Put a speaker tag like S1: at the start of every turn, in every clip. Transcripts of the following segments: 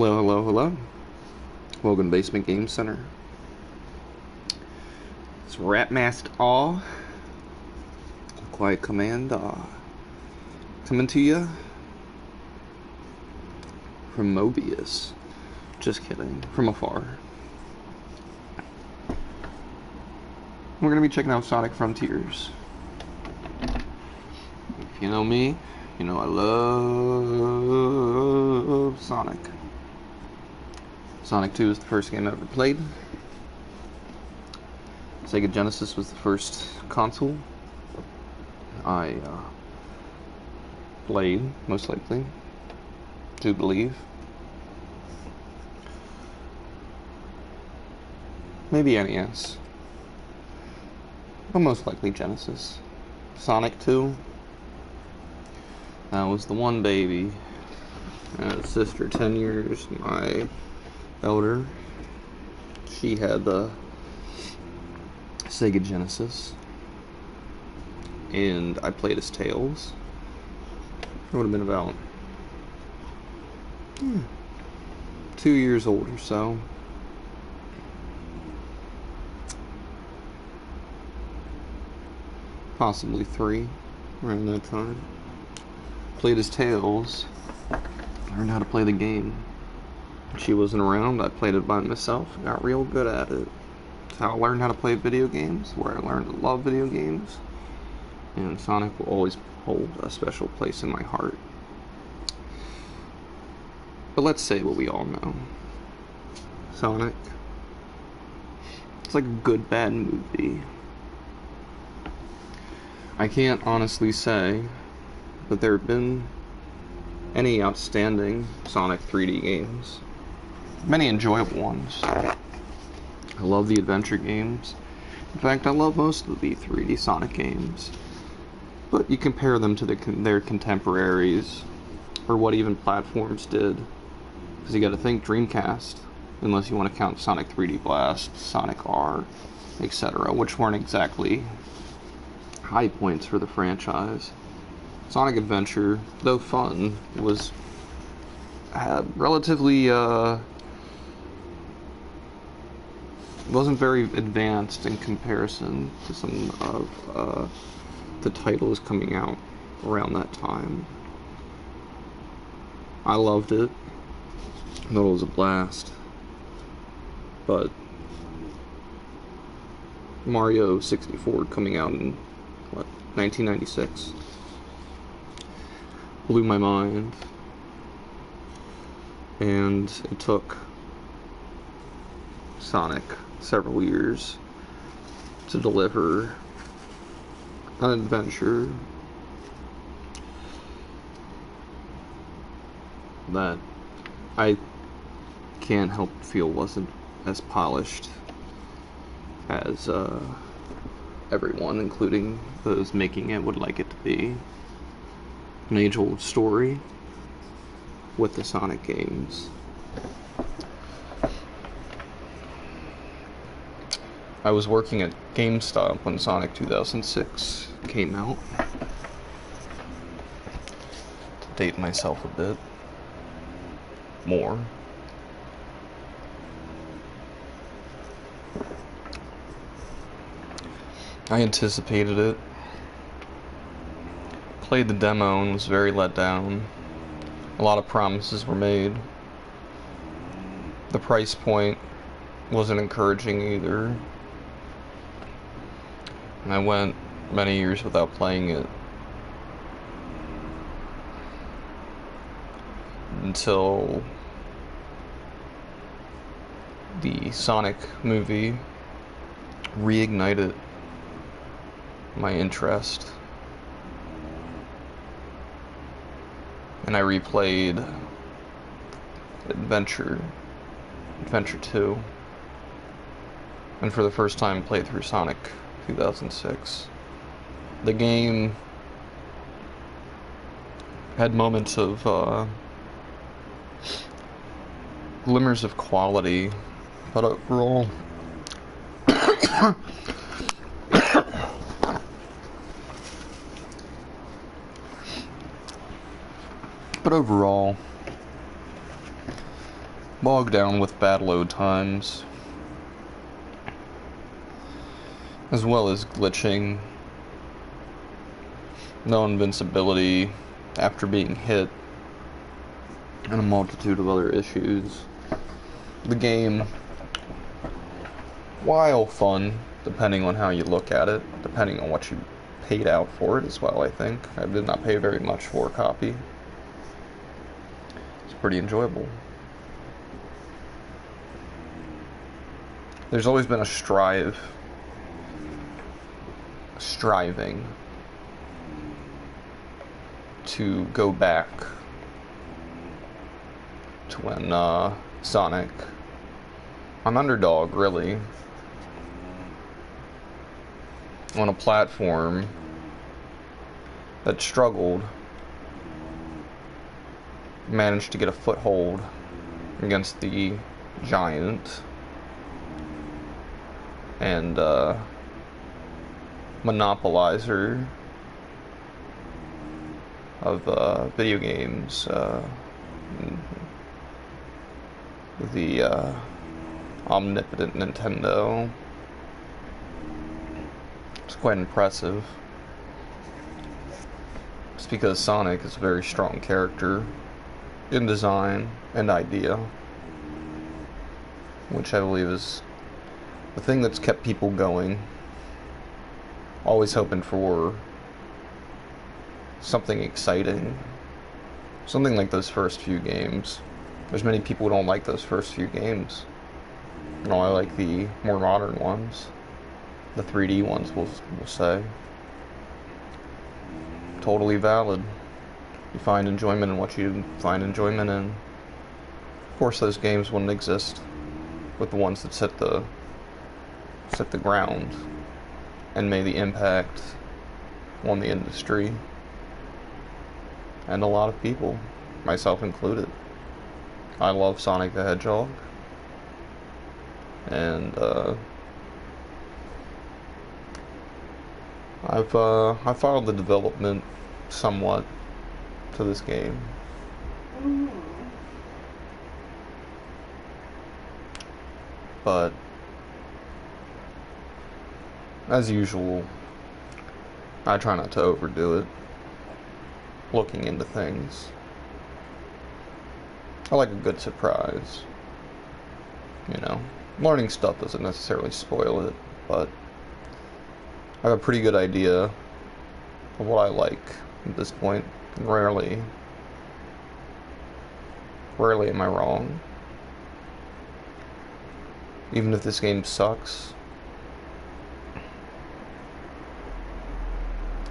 S1: Hello, hello, hello. Welcome to Basement Game Center. It's Ratmasked Awe. Quiet Command coming to you from Mobius. Just kidding. From afar. We're going to be checking out Sonic Frontiers. If you know me, you know I love Sonic. Sonic 2 is the first game I ever played. Sega Genesis was the first console I played, most likely, to believe. Maybe NES, but most likely Genesis. Sonic 2, that was the one baby. Sister, 10 years, my elder, she had the Sega Genesis, and I played as Tails. It would have been about 2 years old or so. Possibly 3, around that time. Played as Tails, learned how to play the game. She wasn't around, I played it by myself, got real good at it. That's how I learned how to play video games, where I learned to love video games. And Sonic will always hold a special place in my heart. But let's say what we all know. Sonic, it's like a good bad movie. I can't honestly say that there have been any outstanding Sonic 3D games. Many enjoyable ones. I love the adventure games. In fact, I love most of the 3D Sonic games. But you compare them to their contemporaries, or what even platforms did. Because you gotta think Dreamcast, unless you want to count Sonic 3D Blast, Sonic R, etc., which weren't exactly high points for the franchise. Sonic Adventure, though fun, had relatively wasn't very advanced in comparison to some of the titles coming out around that time. I loved it. I thought it was a blast. But Mario 64 coming out in 1996 blew my mind, and it took Sonic several years to deliver an adventure that I can't help but feel wasn't as polished as everyone, including those making it, would like it to be. An age-old story with the Sonic games. I was working at GameStop when Sonic 2006 came out. To date myself a bit more. I anticipated it. Played the demo and was very let down. A lot of promises were made. The price point wasn't encouraging either. And I went many years without playing it. Until the Sonic movie reignited my interest. And I replayed Adventure 2. And for the first time played through Sonic 2006. The game had moments of glimmers of quality, but overall bogged down with bad load times, as well as glitching, no invincibility after being hit, and a multitude of other issues. The game, while fun, depending on how you look at it, depending on what you paid out for it as well, I think. I did not pay very much for a copy. It's pretty enjoyable. There's always been a striving to go back to when Sonic, an underdog really, on a platform that struggled, managed to get a foothold against the giant and monopolizer of video games, the omnipotent Nintendo. It's quite impressive. It's because Sonic is a very strong character in design and idea, which I believe is the thing that's kept people going, always hoping for something exciting, something like those first few games. There's many people who don't like those first few games. You know, I like the more modern ones, the 3D ones, we'll say. Totally valid. You find enjoyment in what you find enjoyment in. Of course, those games wouldn't exist with the ones that set the ground and made the impact on the industry and a lot of people, myself included. I love Sonic the Hedgehog, and I've followed the development somewhat to this game. But as usual, I try not to overdo it, looking into things. I like a good surprise. You know, learning stuff doesn't necessarily spoil it, but I have a pretty good idea of what I like at this point. Rarely am I wrong. Even if this game sucks,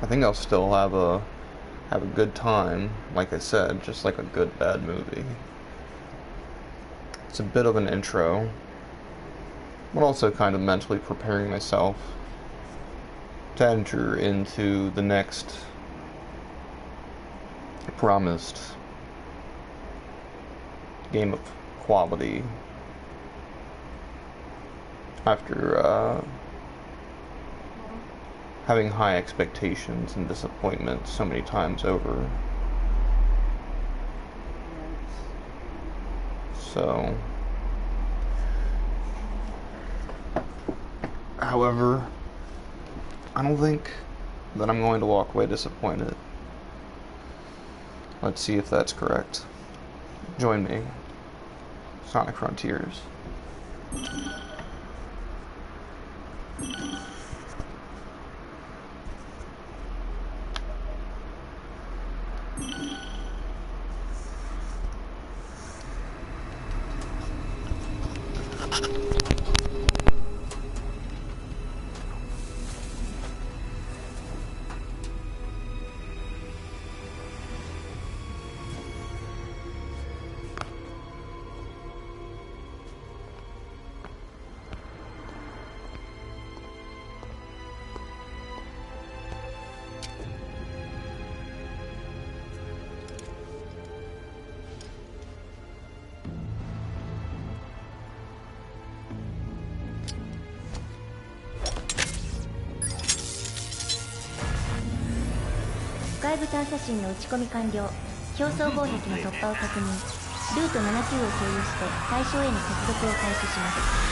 S1: I think I'll still have a good time, like I said, just like a good bad movie. It's a bit of an intro, but also kind of mentally preparing myself to enter into the next promised game of quality after having high expectations and disappointment so many times over. So, however, I don't think that I'm going to walk away disappointed. Let's see if that's correct. Join me, Sonic Frontiers.
S2: 外部探査針の打ち込み完了。表層防壁の突破を確認。ルート79を経由して対象への接続を開始します。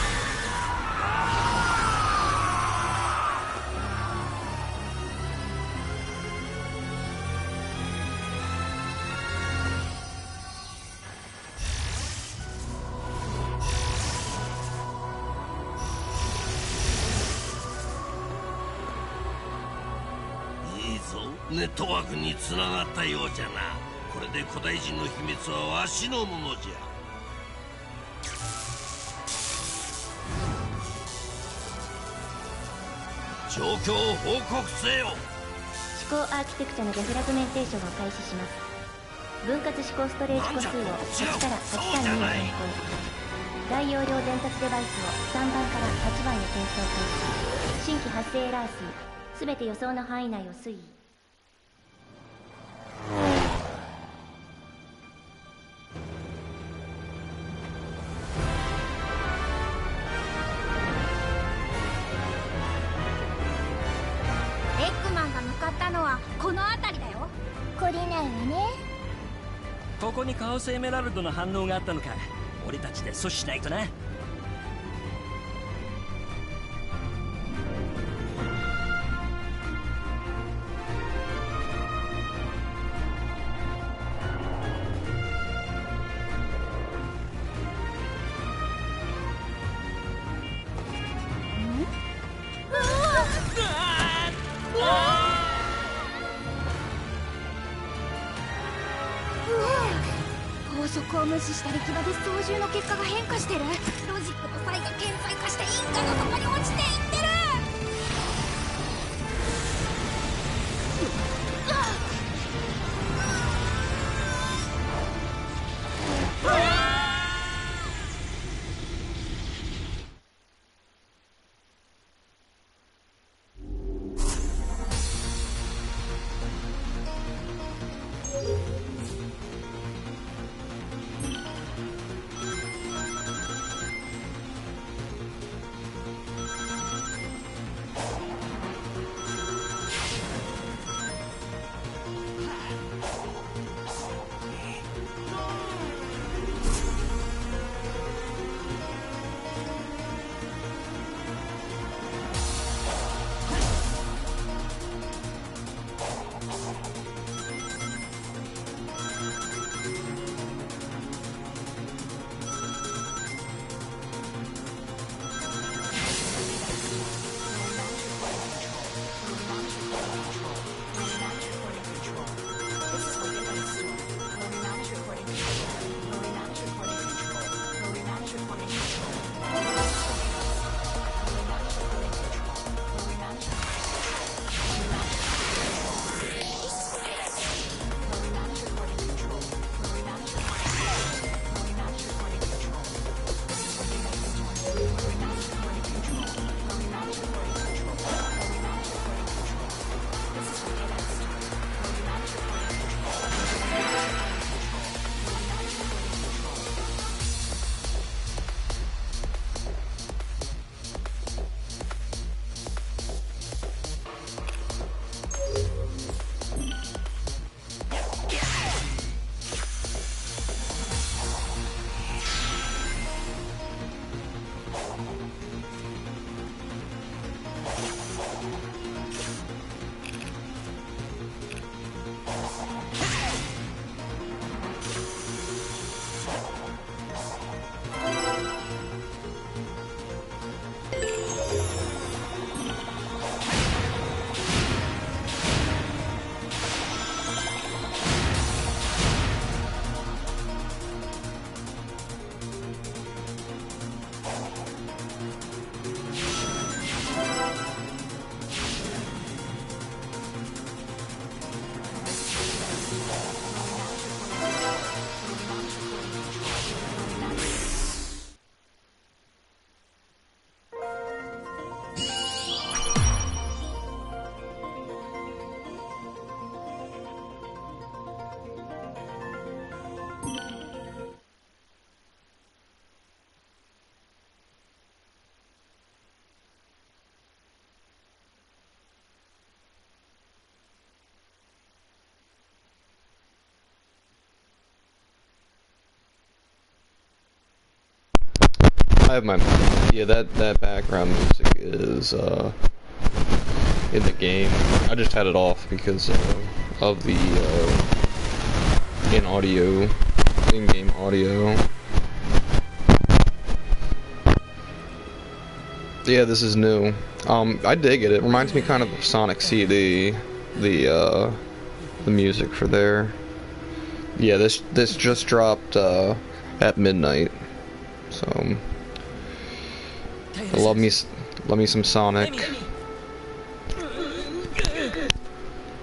S3: ネットワークに繋がったようじゃな。これで古代人の秘密はわしのものじゃ。状況を報告せよ。
S2: 思考アーキテクチャのデフラグメンテーションを開始します。分割思考ストレージ個数を8から832に変更。大容量伝達デバイスを3番から8番へ転送開始。新規発生エラー数全て予想の範囲内を推移。
S4: この辺りだよ。懲りないわね。
S5: ここにカオスエメラルドの反応があったのか。俺たちで阻止しないとな。
S4: 法則を無視した力場で操縦の結果が変化してる。ロジックの際が顕在化して因果の底に落ちていってる。
S1: I have my, yeah, that background music is in the game. I just had it off because of the in-game audio. Yeah, this is new. I dig it. It reminds me kind of Sonic CD, the music for there. Yeah, this just dropped at midnight. So love me some Sonic.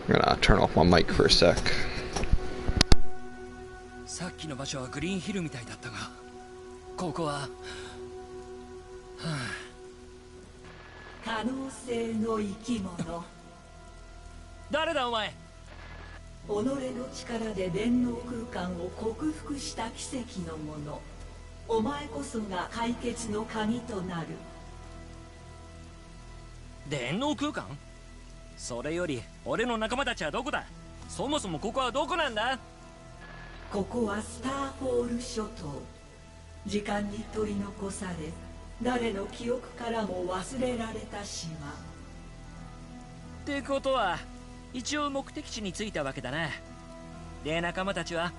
S1: I'm gonna turn off my mic for a sec.
S5: さっきの場所はグリーンヒルみたいだったが、ここは、はあ、
S6: 可能性の生き物。
S5: 誰だお前？
S6: 己の力で電脳空間を克服した奇跡のもの。お前こそが解決の鍵となる。
S5: 電脳空間？それより俺の仲間たちはどこだ？そもそもここはどこなんだ？
S6: ここはスターフォール諸島。時間に取り残され、誰の記憶からも忘れられた島。
S5: ってことは一応目的地に着いたわけだな。で、仲間たちは？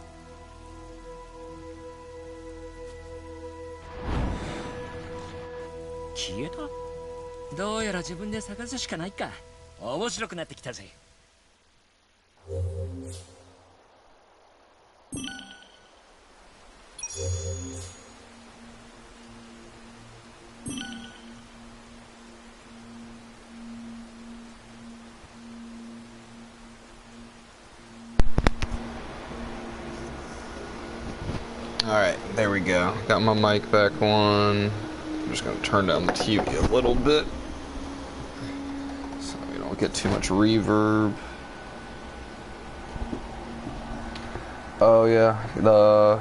S5: 消えた？どうやら自分で探すしかないか。面白くなってきたぜ。
S1: Alright, there we go. Got my mic back on. I'm just gonna turn down the TV a little bit so we don't get too much reverb. Oh yeah, the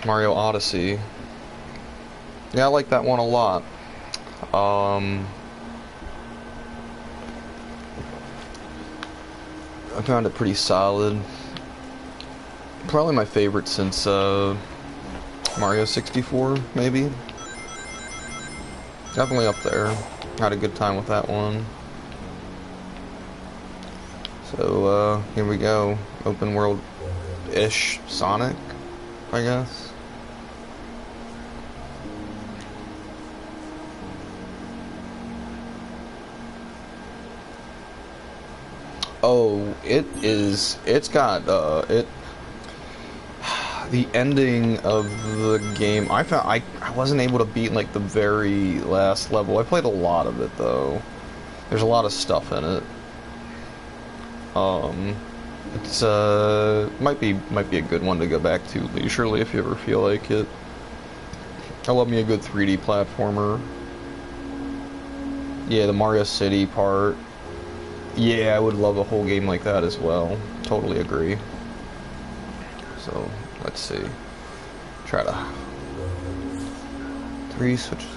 S1: Mario Odyssey. Yeah, I like that one a lot. I found it pretty solid. Probably my favorite since Mario 64, maybe. Definitely up there. Had a good time with that one. So here we go. Open world-ish Sonic, I guess. Oh, it's got the ending of the game, I found I wasn't able to beat like the very last level. I played a lot of it though. There's a lot of stuff in it. It's might be a good one to go back to leisurely if you ever feel like it. I love me a good 3D platformer. Yeah, the Mario City part. Yeah, I would love a whole game like that as well. Totally agree. So let's see. Try to 3 switches.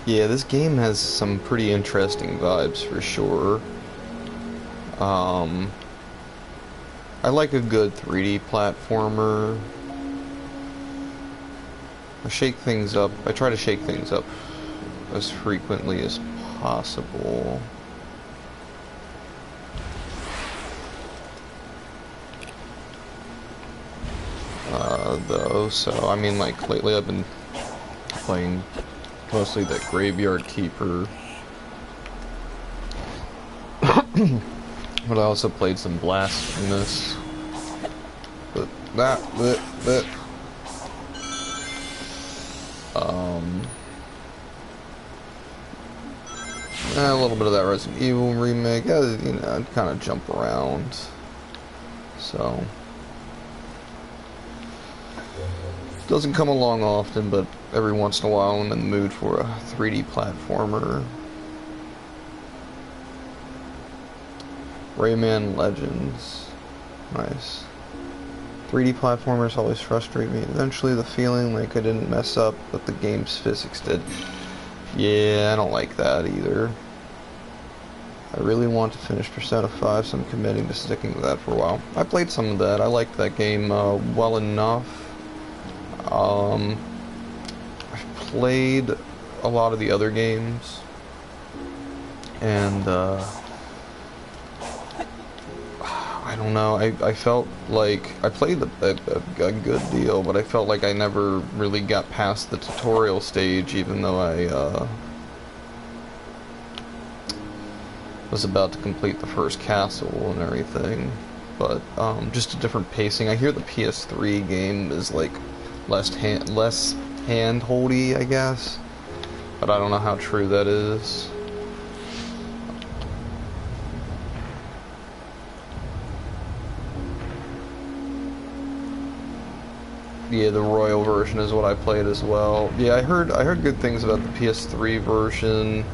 S1: Yeah, this game has some pretty interesting vibes for sure. I like a good 3D platformer. I try to shake things up as frequently as possible. So I mean, like, lately I've been playing mostly that Graveyard Keeper. But I also played some Blasphemous. But a little bit of that Resident Evil remake. You know, I'd kind of jump around. So doesn't come along often, but every once in a while I'm in the mood for a 3D platformer. Rayman Legends. Nice. 3D platformers always frustrate me. Eventually the feeling like I didn't mess up, but the game's physics did. Yeah, I don't like that either. I really want to finish Persona 5, so I'm committing to sticking with that for a while. I played some of that. I liked that game well enough. I've played a lot of the other games, and I don't know, I felt like I played a good deal, but I felt like I never really got past the tutorial stage, even though I was about to complete the first castle and everything. But just a different pacing. I hear the PS3 game is like less hand-holdy, I guess, but I don't know how true that is. Yeah, the Royal version is what I played as well. Yeah, I heard good things about the PS3 version.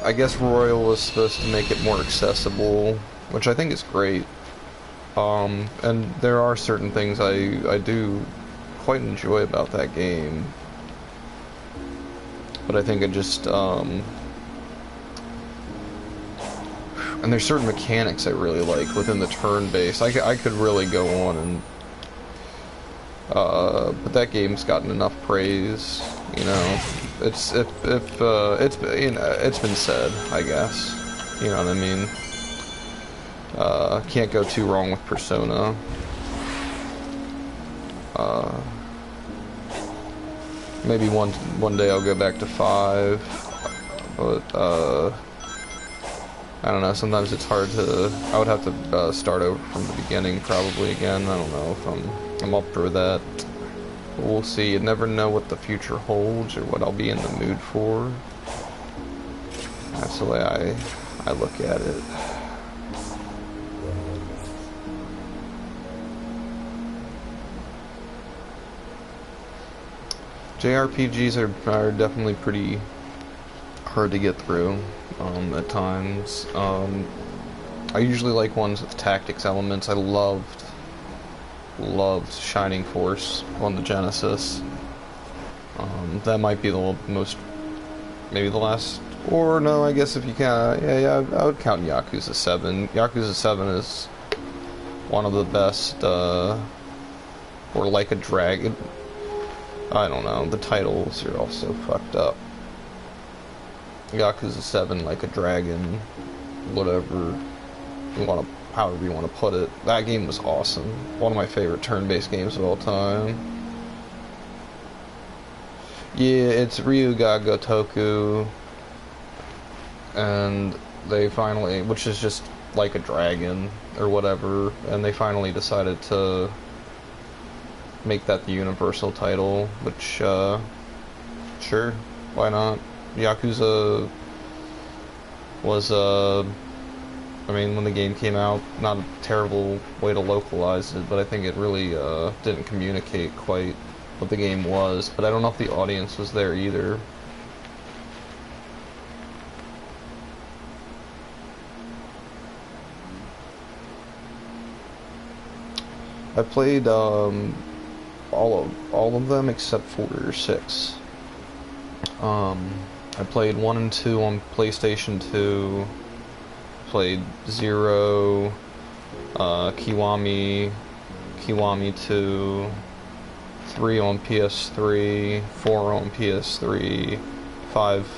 S1: I guess Royal was supposed to make it more accessible, which I think is great. And there are certain things I do quite enjoy about that game. But I think it just, and there's certain mechanics I really like within the turn-based. I could really go on and, but that game's gotten enough praise, you know. It's been said, I guess. You know what I mean? Can't go too wrong with Persona. Maybe one day I'll go back to 5, but I don't know, sometimes it's hard to, I would have to start over from the beginning probably again. I don't know if I'm up for that. But we'll see. You never know what the future holds or what I'll be in the mood for. That's the way I look at it. JRPGs are definitely pretty hard to get through at times. I usually like ones with tactics elements. I loved Shining Force on the Genesis. That might be the most, maybe the last, or no, I guess if you count, yeah, I would count Yakuza 7. Yakuza 7 is one of the best, or Like a Dragon. I don't know, the titles are also fucked up. Yakuza 7, Like a Dragon, whatever you want to, however you want to put it. That game was awesome. One of my favorite turn-based games of all time. Yeah, it's Ryuga Gotoku, and they finally, which is just Like a Dragon or whatever, and they finally decided to make that the universal title, which, sure, why not? Yakuza was, I mean, when the game came out, not a terrible way to localize it, but I think it really, didn't communicate quite what the game was, but I don't know if the audience was there either. I played, all of them except for 6. I played 1 and 2 on PlayStation 2, played 0, Kiwami 2, 3 on PS3, 4 on PS3, 5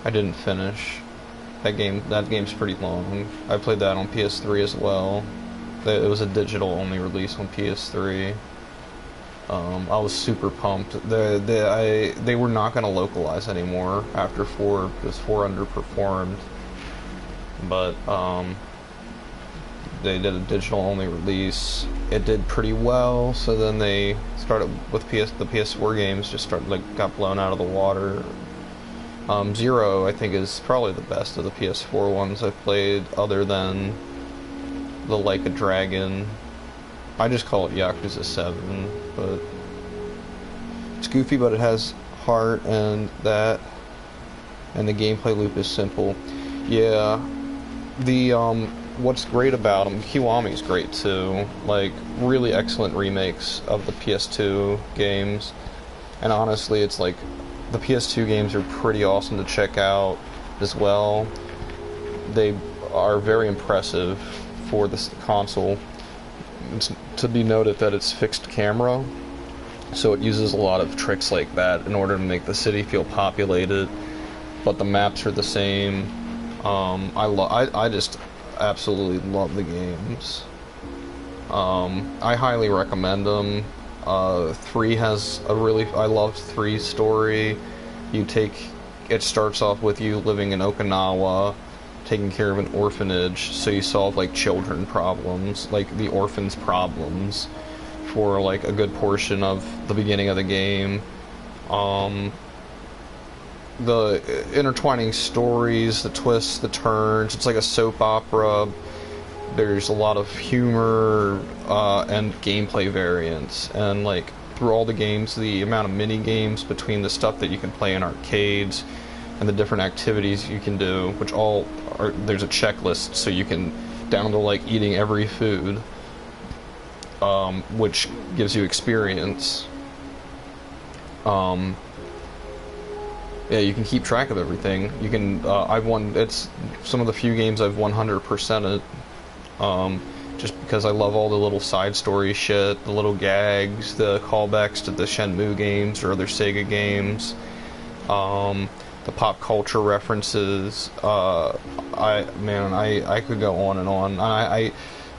S1: I didn't finish. That game's pretty long. I played that on PS3 as well. It was a digital only release on PS3. I was super pumped. They were not going to localize anymore after 4 because 4 underperformed. But they did a digital only release. It did pretty well. So then they started with the PS4 games. Just got blown out of the water. 0 I think is probably the best of the PS4 ones I've played, other than the Like a Dragon. I just call it Yakuza 7, but it's goofy, but it has heart, and the gameplay loop is simple. Yeah. The, what's great about them, Kiwami's great too. Like, really excellent remakes of the PS2 games. And honestly, it's like, the PS2 games are pretty awesome to check out as well. They are very impressive for this console. It's to be noted that it's fixed camera, so it uses a lot of tricks like that in order to make the city feel populated, but the maps are the same. I just absolutely love the games. I highly recommend them. 3 has a really... I loved 3's story. It starts off with you living in Okinawa, taking care of an orphanage, so you solve, like, children problems, like, the orphans' problems, for, like, a good portion of the beginning of the game. The intertwining stories, the twists, the turns, it's like a soap opera. There's a lot of humor and gameplay variance, and like through all the games, the amount of mini games between the stuff that you can play in arcades and the different activities you can do, which all are, there's a checklist, so you can down to like eating every food, which gives you experience. Yeah, you can keep track of everything. You can, it's some of the few games I've 100%ed, just because I love all the little side story shit, the little gags, the callbacks to the Shenmue games or other Sega games, the pop culture references. I could go on and on.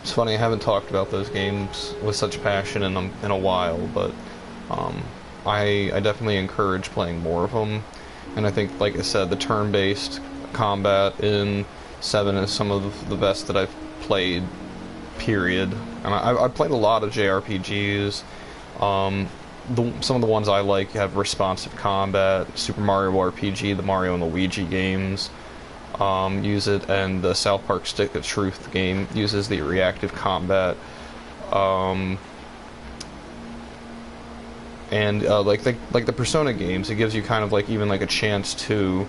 S1: It's funny, I haven't talked about those games with such passion in a while, but, I definitely encourage playing more of them. And I think, like I said, the turn-based combat in 7 is some of the best that I've played, period. And I've played a lot of JRPGs. Some of the ones I like have responsive combat. Super Mario RPG, the Mario and Luigi games use it, and the South Park Stick of Truth game uses the reactive combat. And like the Persona games, it gives you kind of like even like a chance to,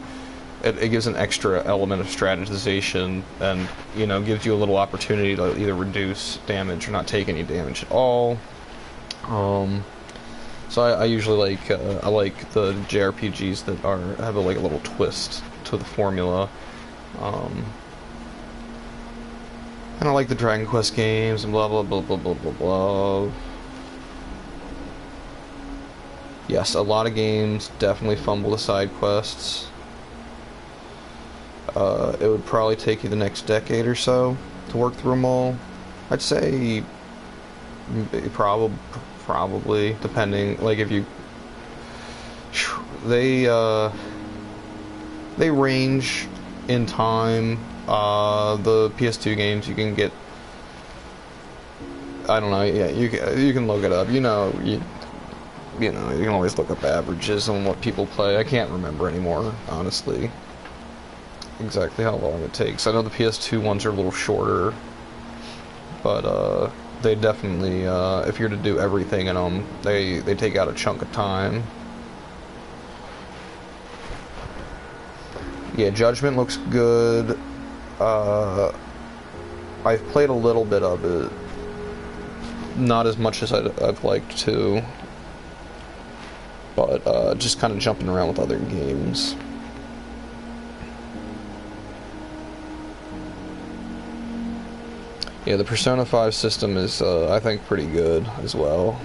S1: it gives an extra element of strategization, and you know, gives you a little opportunity to either reduce damage or not take any damage at all. So I usually like I like the JRPGs that have a little twist to the formula. And I like the Dragon Quest games and blah blah blah blah blah blah blah. Yes, a lot of games definitely fumble the side quests. It would probably take you the next decade or so to work through them all. I'd say probably, depending, like if you... They range in time. The PS2 games you can get... I don't know, yeah, you can look it up. You know, you can always look up averages on what people play. I can't remember anymore, honestly, exactly how long it takes. I know the PS2 ones are a little shorter, but they definitely, if you're to do everything in them, they take out a chunk of time. Yeah, Judgment looks good. I've played a little bit of it, not as much as I've liked to. But just kind of jumping around with other games. Yeah, the Persona 5 system is, I think, pretty good as well.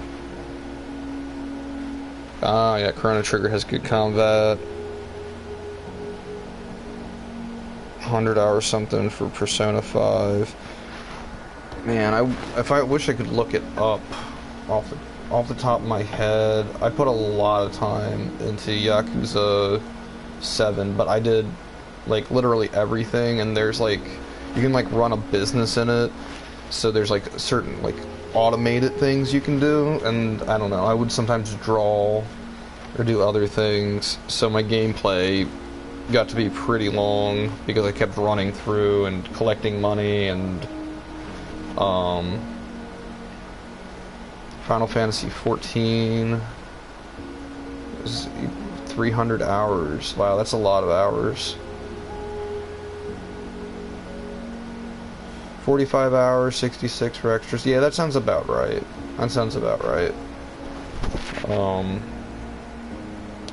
S1: Yeah, Chrono Trigger has good combat. 100 hours something for Persona 5. Man, I wish I could look it up off the top of my head. I put a lot of time into Yakuza 7, but I did like literally everything, and there's like, you can like run a business in it, so there's like certain like automated things you can do, and I don't know, I would sometimes draw or do other things, so my gameplay got to be pretty long because I kept running through and collecting money, and Final Fantasy 14 is 300 hours. Wow, that's a lot of hours. 45 hours, 66 for extras. Yeah, that sounds about right. That sounds about right.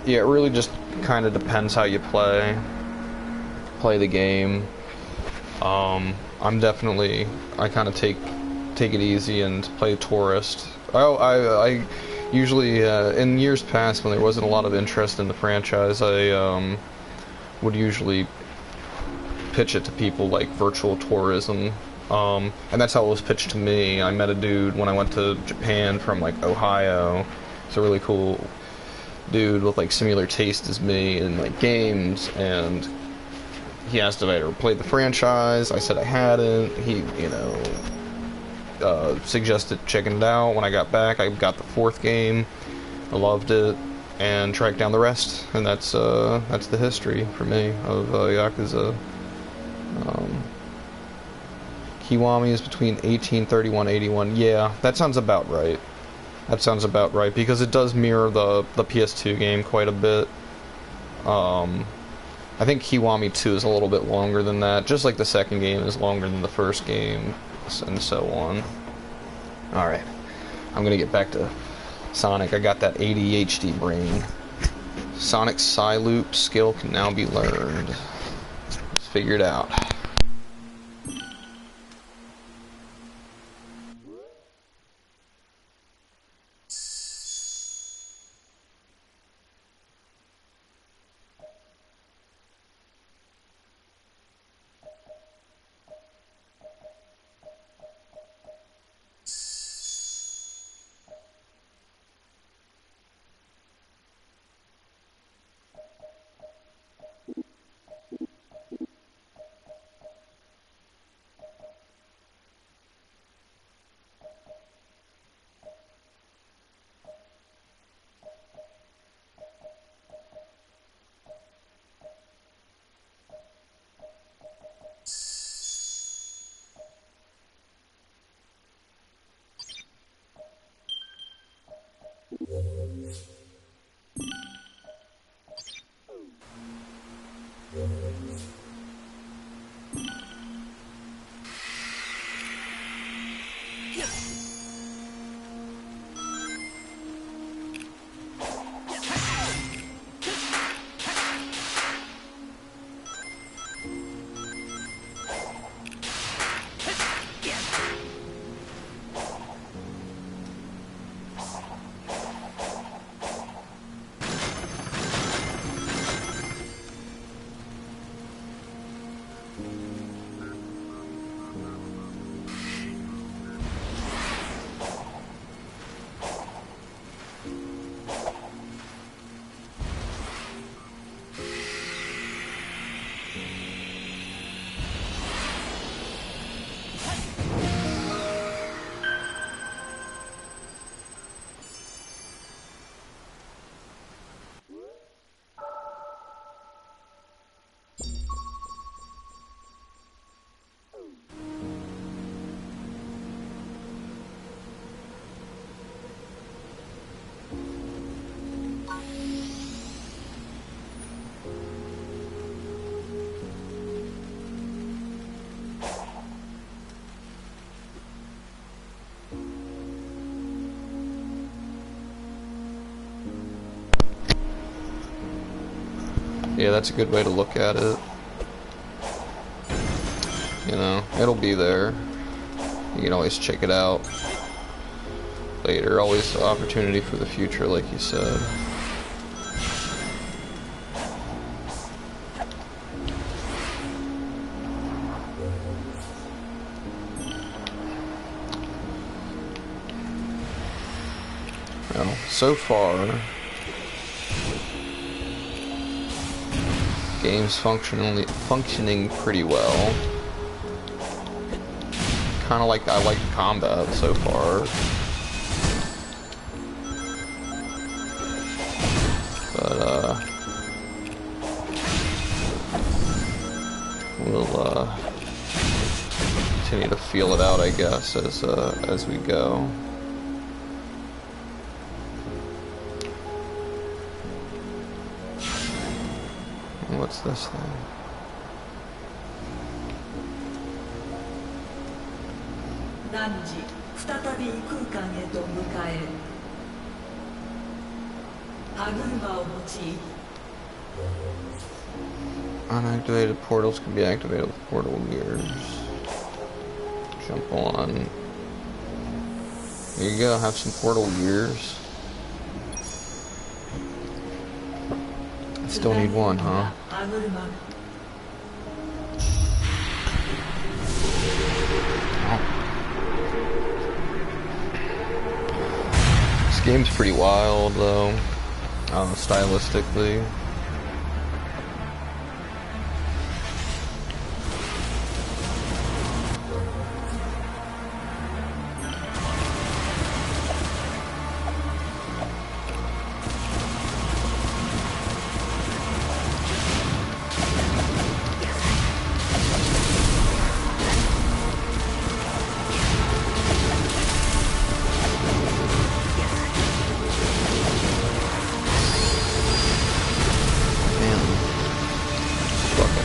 S1: Yeah, it really just kind of depends how you play the game. I'm definitely, I kind of take it easy and play tourist. I usually, in years past when there wasn't a lot of interest in the franchise, I would usually pitch it to people like virtual tourism. And that's how it was pitched to me. I met a dude when I went to Japan from like Ohio. It's a really cool dude with like similar taste as me in like games, and he asked if I ever played the franchise. I said I hadn't. He, suggested checking it out. When I got back, I got the 4th game. I loved it and tracked down the rest, and that's the history for me of Yakuza. Kiwami is between 1831 81. Yeah, that sounds about right. That sounds about right, because it does mirror the PS2 game quite a bit. I think Kiwami 2 is a little bit longer than that, just like the second game is longer than the first game, and so on. Alright, I'm gonna get back to Sonic. I got that ADHD brain. Sonic's Psy-Loop skill can now be learned. Let's figure it out. Yeah, that's a good way to look at it. You know, it'll be there. You can always check it out later. Always opportunity for the future, like you said. Well, so far, game's functioning pretty well. Kind of like, I like the combat so far. But we'll continue to feel it out, I guess, as we go. What's this thing?
S6: 汝再び異空間へと向かえる。歯車を用い
S1: Unactivated portals can be activated with portal gears. Jump on. Here you go, have some portal gears. I still need one, huh? This game's pretty wild, though, stylistically.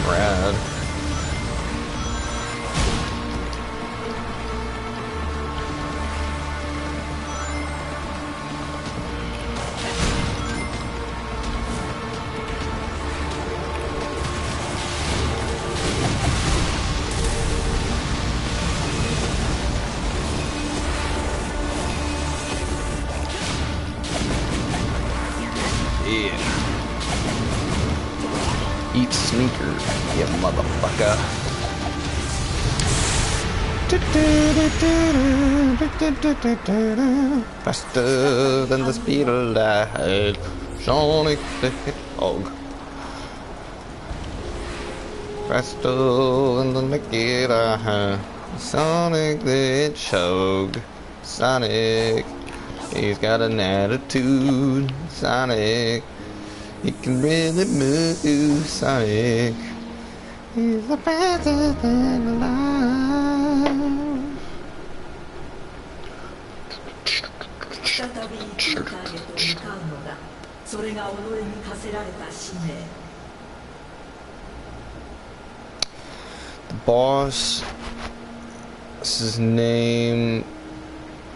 S1: Rad. Yeah. Eat sneakers, you motherfucker. Faster than the speed of light, Sonic the Hedgehog. Faster than the naked eye, Sonic the Hedgehog. Sonic, he's got an attitude. Sonic, he can really move. Sonic, he's the fastest thing alive.
S6: 再び異空間へと向かうのだ。それが己に課せられた使命。
S1: The boss, his name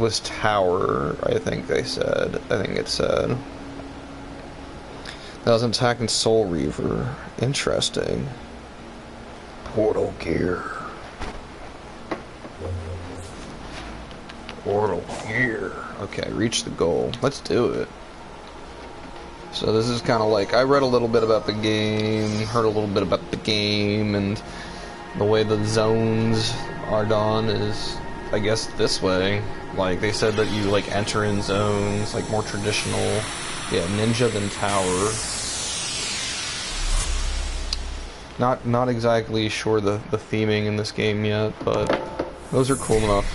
S1: was Tower, I think they said. I think it said. That was an attacking Soul Reaver. Interesting. Portal gear. Portal gear. Okay, reach the goal. Let's do it. So this is kind of like, I read a little bit about the game, heard a little bit about the game, and the way the zones are done is, I guess, this way. Like, they said that you, like, enter in zones, like, more traditional. Yeah, Ninja than Tower. Not exactly sure the theming in this game yet, but those are cool enough.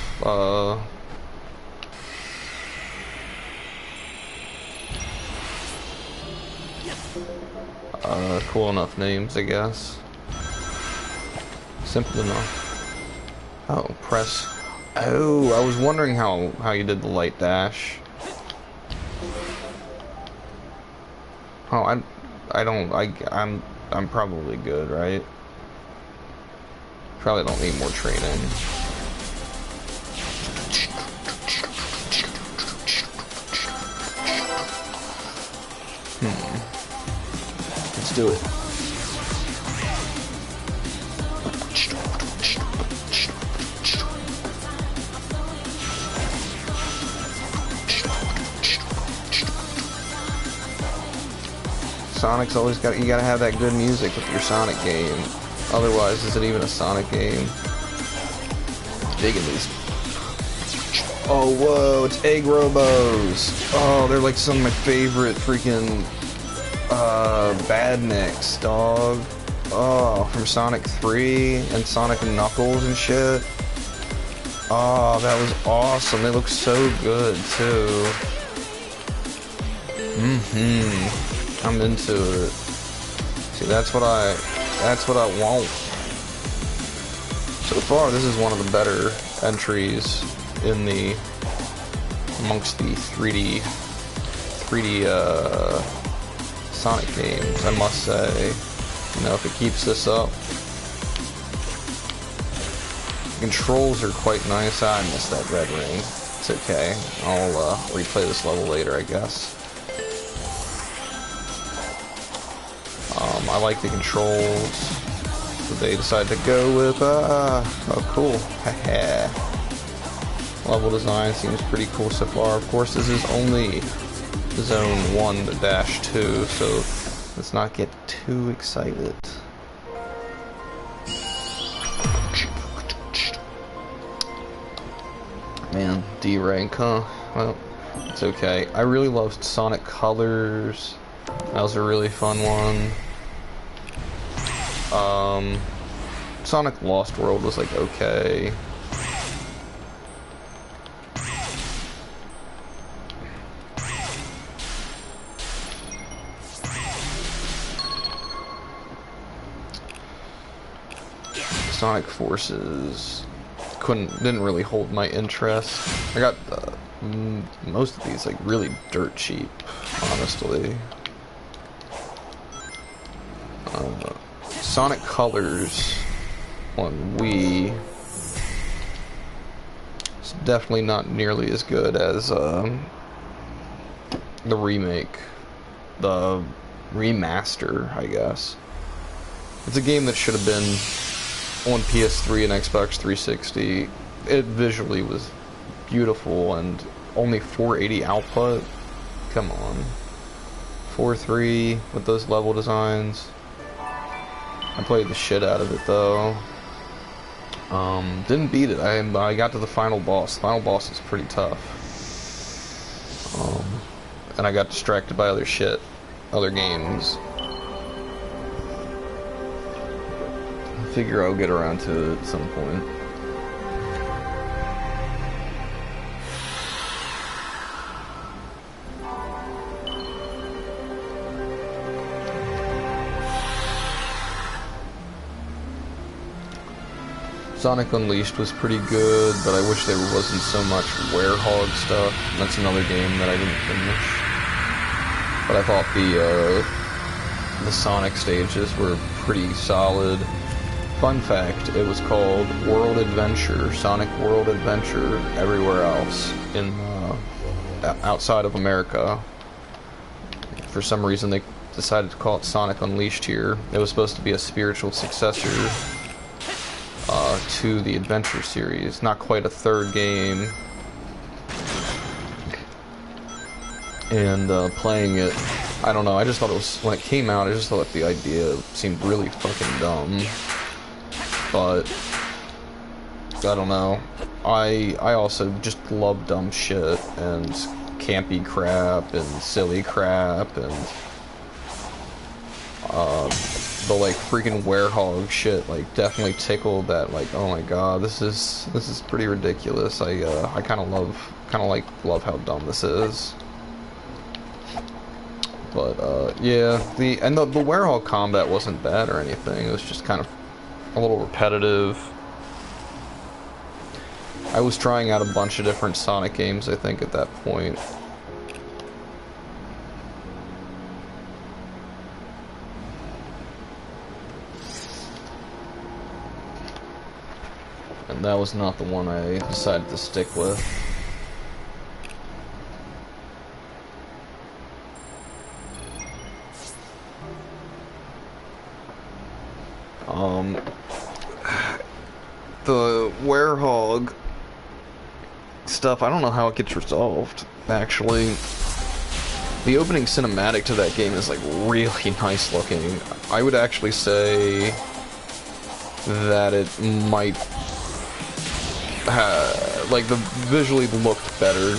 S1: Cool enough names, I guess. Simple enough. Oh, press. Oh, I was wondering how you did the light dash. Oh, I'm probably good, right? Probably don't need more training. Let's do it. Sonic's always you gotta have that good music with your Sonic game. Otherwise, is it even a Sonic game? Digging these. Oh, whoa, it's Egg Robos. Oh, they're like some of my favorite freaking badniks, dog. Oh, from Sonic 3 and Sonic and Knuckles and shit. Oh, that was awesome. They look so good, too. I'm into it. See, that's what I want. So far, this is one of the better entries in amongst the 3D Sonic games, I must say. You know, if it keeps this up, controls are quite nice. I missed that red ring. It's okay. I'll replay this level later, I guess. I like the controls. So they decided to go with, oh cool. Level design seems pretty cool so far. Of course, this is only Zone 1-2, so let's not get too excited. Man, D rank, huh? Well, it's okay. I really loved Sonic Colors. That was a really fun one. Sonic Lost World was like okay. Sonic Forces didn't really hold my interest. I got most of these like really dirt cheap, honestly. Sonic Colors on Wii is definitely not nearly as good as the remake, the remaster, I guess. It's a game that should have been on PS3 and Xbox 360. It visually was beautiful and only 480 output. Come on. 4.3 with those level designs. I played the shit out of it though. Didn't beat it. I got to the final boss. The final boss is pretty tough. And I got distracted by other shit, other games. I figure I'll get around to it at some point. Sonic Unleashed was pretty good, but I wish there wasn't so much Werehog stuff. That's another game that I didn't finish. But I thought the Sonic stages were pretty solid. Fun fact, it was called World Adventure, Sonic World Adventure, everywhere else in outside of America. For some reason they decided to call it Sonic Unleashed here. It was supposed to be a spiritual successor to the Adventure series, not quite a third game. And playing it, I don't know, I just thought it was, when it came out, I just thought the idea seemed really fucking dumb. But I don't know. I also just love dumb shit and campy crap and silly crap and the like freaking Werehog shit like definitely tickled that, like, oh my god, this is pretty ridiculous. I kind of love how dumb this is. But yeah, the Werehog combat wasn't bad or anything. It was just kind of a little repetitive. I was trying out a bunch of different Sonic games, I think, at that point. And that was not the one I decided to stick with. The Werehog stuff, I don't know how it gets resolved, actually. The opening cinematic to that game is like really nice looking. I would actually say that it might like the visually looked better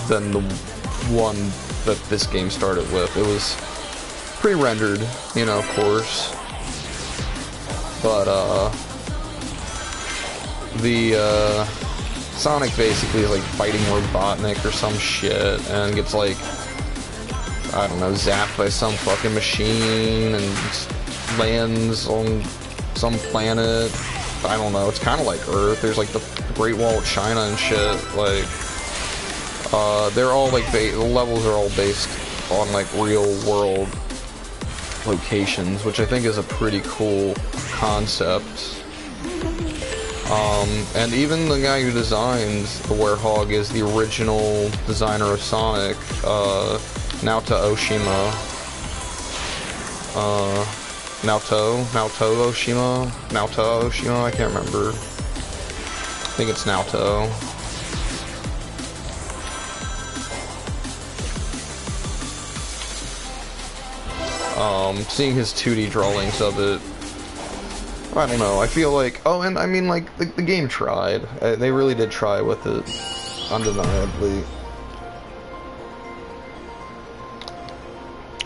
S1: than the one that this game started with. It was pre-rendered, you know, of course. But the Sonic basically is like fighting Robotnik or some shit and gets like, I don't know, zapped by some fucking machine and lands on some planet. I don't know, it's kind of like Earth. There's like the Great Wall of China and shit. Like, they're all like, the levels are all based on like real world locations, which I think is a pretty cool concept. And even the guy who designed the Werehog is the original designer of Sonic, Naoto Oshima. Naoto Oshima, I can't remember. I think it's Naoto. Seeing his 2D drawings of it, I don't know, I feel like, oh, and I mean, like, the game tried. They really did try with it, undeniably.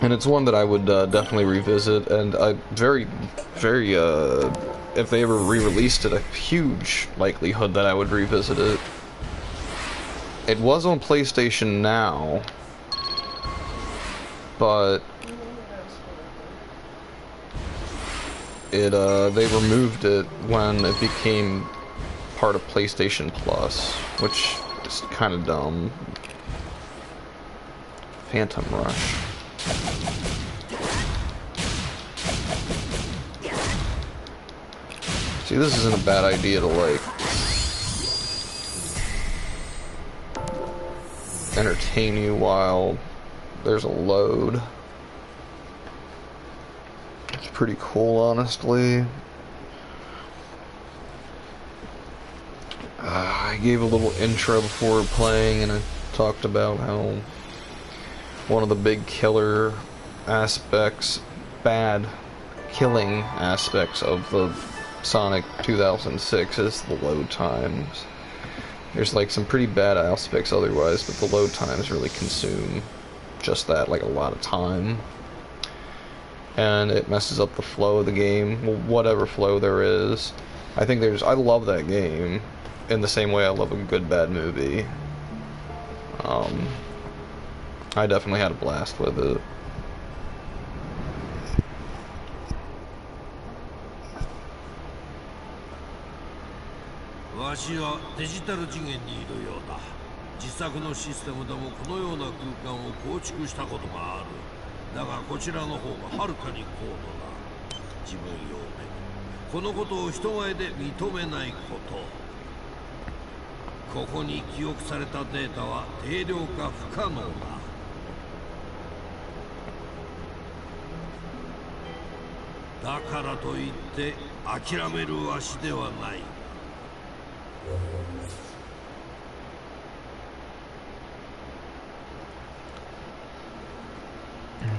S1: And it's one that I would definitely revisit, and I very, if they ever re-released it, a huge likelihood that I would revisit it. It was on PlayStation Now, but they removed it when it became part of PlayStation Plus, which is kind of dumb. Phantom Rush. See, this isn't a bad idea to, like, entertain you while there's a load. It's pretty cool, honestly. I gave a little intro before playing, and I talked about how one of the big killer aspects, bad killing aspects of the Sonic 2006 is the load times. There's like some pretty bad aspects otherwise, but the load times really consume just that, like, a lot of time. And it messes up the flow of the game, well, whatever flow there is. I love that game in the same way I love a good bad movie. I definitely had a blast with it.
S3: 私はデジタル次元にいるようだ。実作のシステムでもこのような空間を構築したことがある。だがこちらの方がはるかに高度だ。自分用でこのことを人前で認めないこと。ここに記憶されたデータは定量化不可能だ。だからといって諦めるわしではない。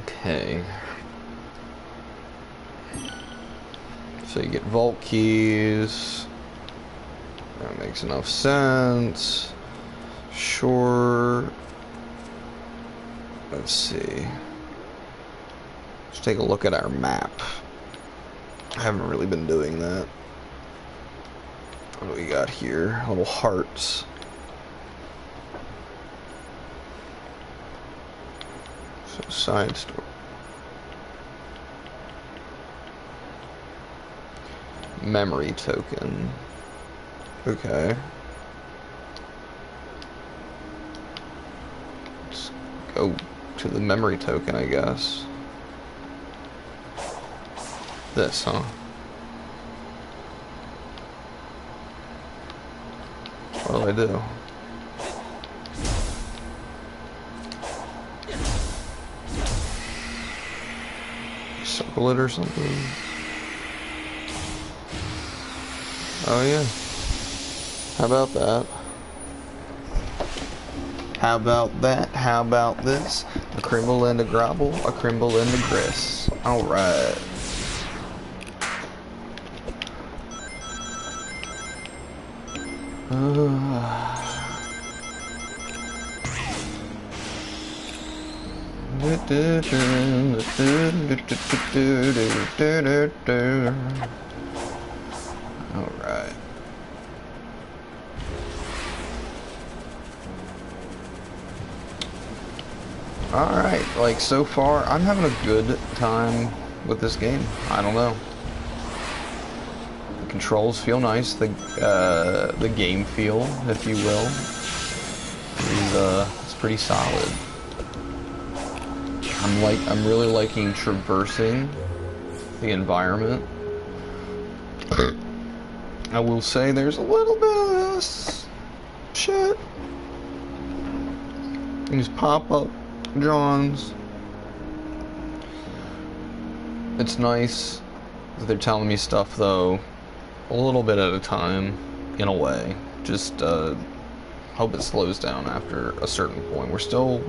S1: Okay. So you get vault keys. That makes enough sense. Sure. Let's see. Let's take a look at our map. I haven't really been doing that. What do we got here? Little hearts. So side story. Memory token. Okay. Let's go to the memory token, I guess. This, huh? What do I do? Circle it or something? Oh yeah. How about that? How about that? How about this? A crimble and a grobble, a crimble and a grist. Alright. Alright. Alright, like, so far, I'm having a good time with this game. I don't know. The controls feel nice. The game feel, if you will, is pretty solid. I'm really liking traversing the environment. I will say there's a little bit of this shit. These pop-up Johns. It's nice that they're telling me stuff, though, a little bit at a time, in a way. Just, hope it slows down after a certain point. We're still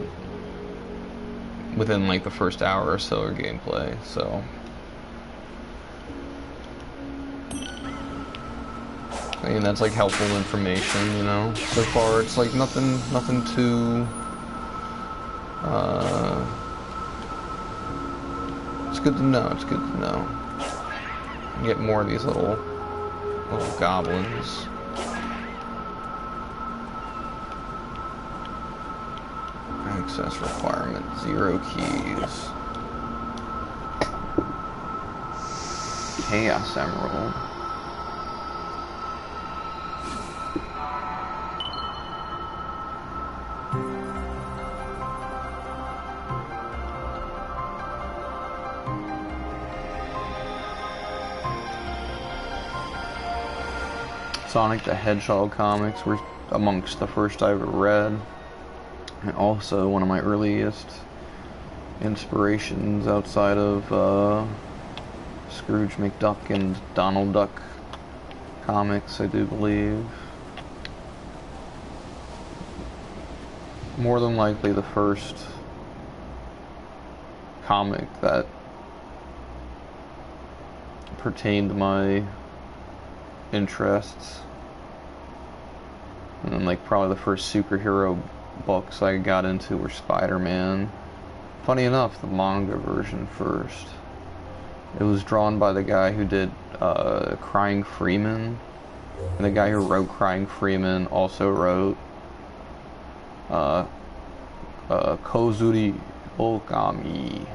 S1: within, like, the first hour or so of gameplay, so... I mean, that's, like, helpful information, you know? So far, it's, like, nothing too... It's good to know, it's good to know. Get more of these little goblins. Access requirement, 0 keys. Chaos Emerald. Sonic the Hedgehog comics were amongst the first I ever read, and also one of my earliest inspirations outside of Scrooge McDuck and Donald Duck comics, I do believe. More than likely the first comic that pertained to my interests. And then, like, probably the first superhero books I got into were Spider-Man. Funny enough, the manga version first. It was drawn by the guy who did Crying Freeman. And the guy who wrote Crying Freeman also wrote Kozuri Okami,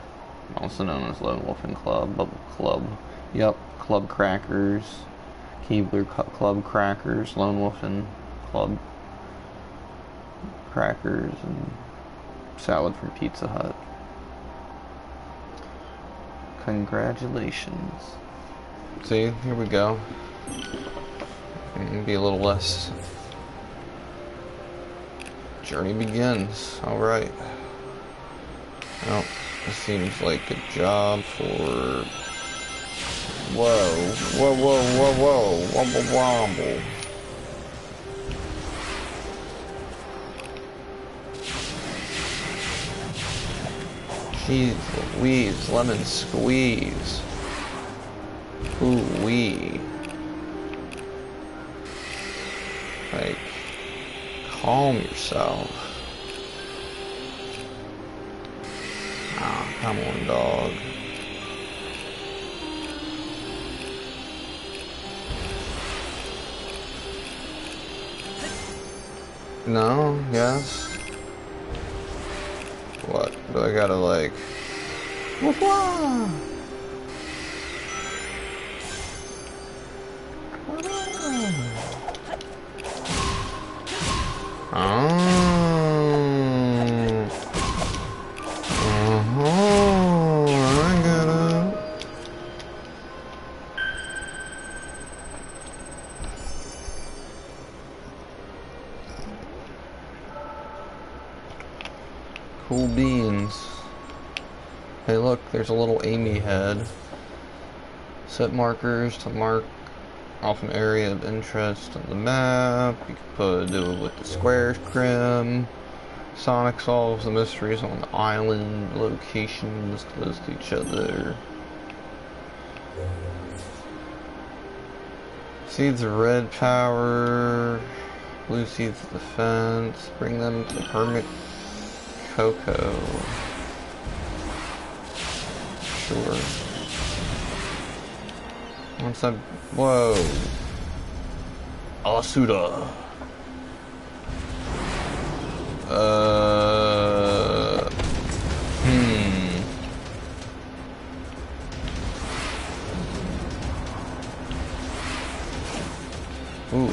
S1: also known as Lone Wolf and Club. Yep, Club Crackers. Keebler Club Crackers, Lone Wolf and Club Crackers, and salad from Pizza Hut. Congratulations. See, here we go. Maybe a little less. Journey begins. Alright. Well, this seems like a job for... Whoa, whoa, whoa, whoa, whoa, wobble wobble. Jeez Louise, lemon squeeze. Ooh wee. Like, calm yourself. Ah, come on, dog. No, yes. What? Do I gotta, like... Woof-wah! I get it. Cool beans. Hey look, there's a little Amy head. Set markers to mark off an area of interest on the map. You can do it with the squares crim. Sonic solves the mysteries on the island. Locations close to each other. Seeds of red power. Blue seeds of defense. Bring them to Hermit Coco. Sure. Once I... Whoa. Asuda. Ooh.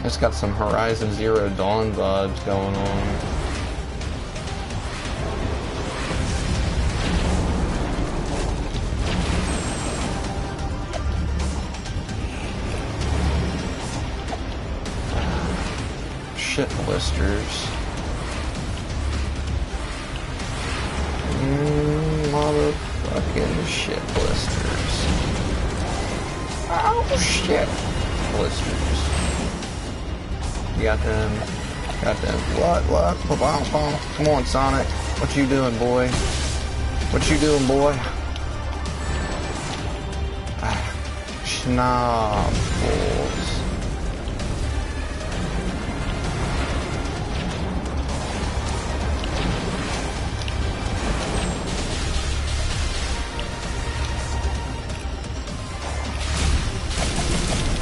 S1: It's got some Horizon Zero Dawn vibes going on. Shit blisters. Motherfucking shit blisters. Oh shit blisters. You got them. What? Come on, Sonic. What you doing, boy? What you doing, boy? Schnapples.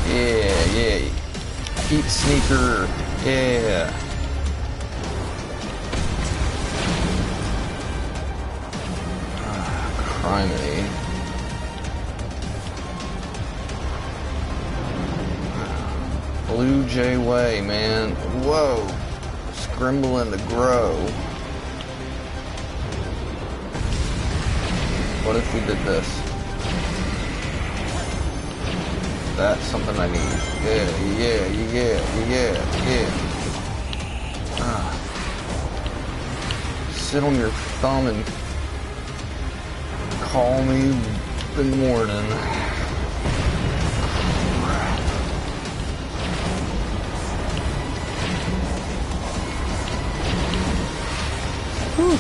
S1: Yeah. Eat sneaker. Yeah. Criminy. Blue Jay Way, man. Whoa. Scrimble and the Grow. What if we did this? That's something I need. Yeah. Sit on your thumb and call me in the morning. Whew.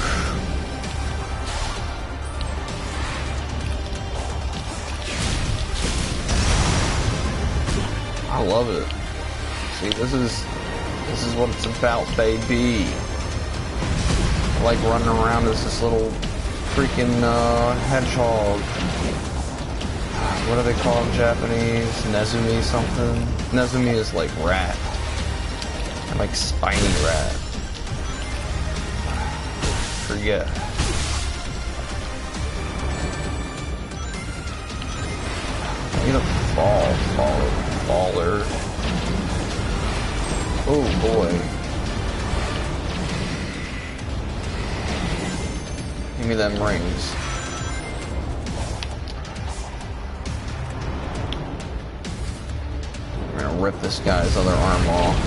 S1: I love it. See, this is what it's about, baby. I like running around as this little freaking hedgehog. What do they call them in Japanese? Nezumi something? Nezumi is like rat. Like spiny rat. Forget. I need a baller. Oh boy. Give me them rings. We're gonna rip this guy's other arm off.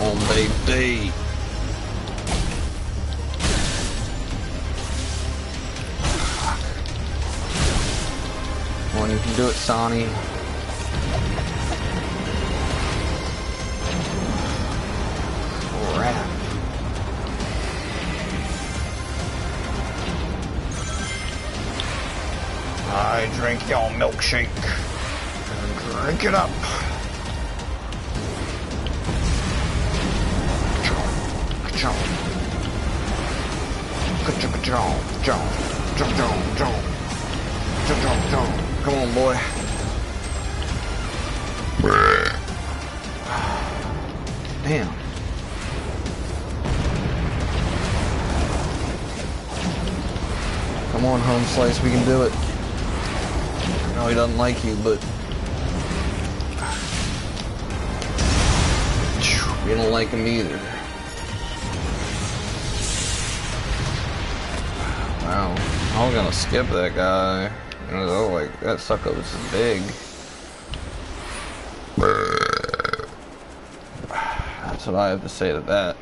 S1: Oh baby. Come on, you can do it, Sonny. Crap. I drink your milkshake. Drink it up. Come on, boy. Damn. Come on, Home Slice, we can do it. I know he doesn't like you, but you don't like him either. Wow, I was gonna skip that guy. I was like, that sucker was big. That's what I have to say to that.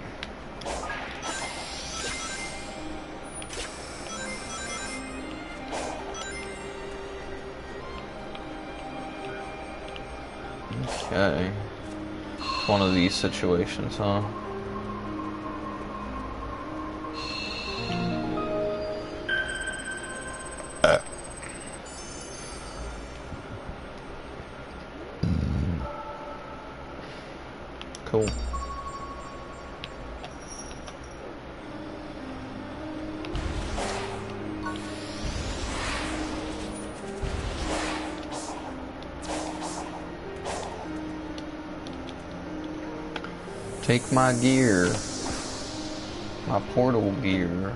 S1: Okay. One of these situations, huh? Cool. Take my gear. My portal gear.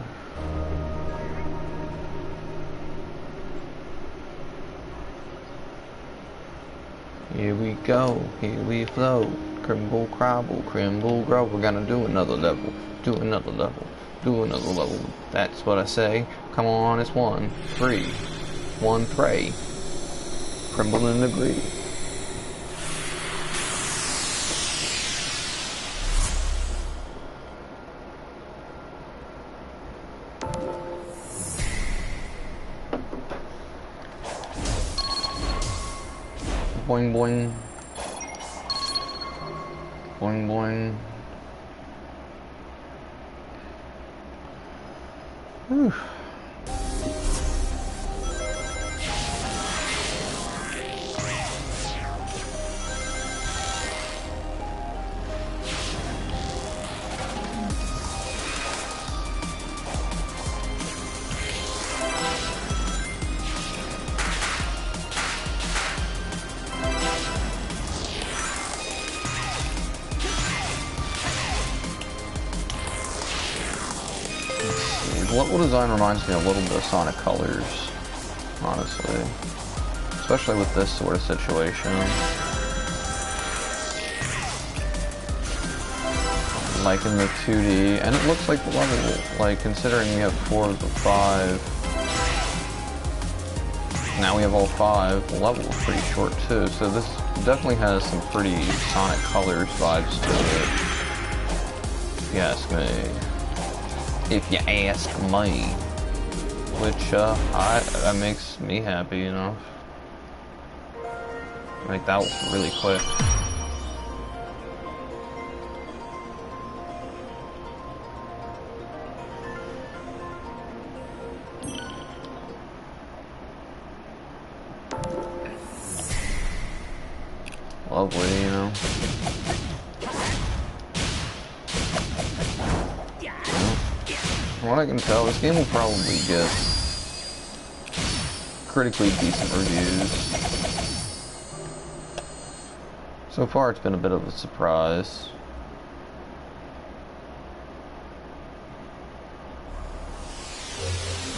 S1: Here we go, here we flow. Crimble, crumble, crimble, grow. We're gonna do another level, do another level, do another level. That's what I say. Come on, it's 1, 3, 1, pray. Crimble and agree. Boing boing. Boing boing. Whew. The level design reminds me a little bit of Sonic Colors, honestly. Especially with this sort of situation. Like in the 2D, and it looks like the level, like considering we have 4 of the 5, now we have all 5, the level is pretty short too, so this definitely has some pretty Sonic Colors vibes to it, if you ask me. If you ask me. Which, that makes me happy, you know. Like, that was really quick. Lovely, you know. From what I can tell, this game will probably get critically decent reviews. So far, it's been a bit of a surprise.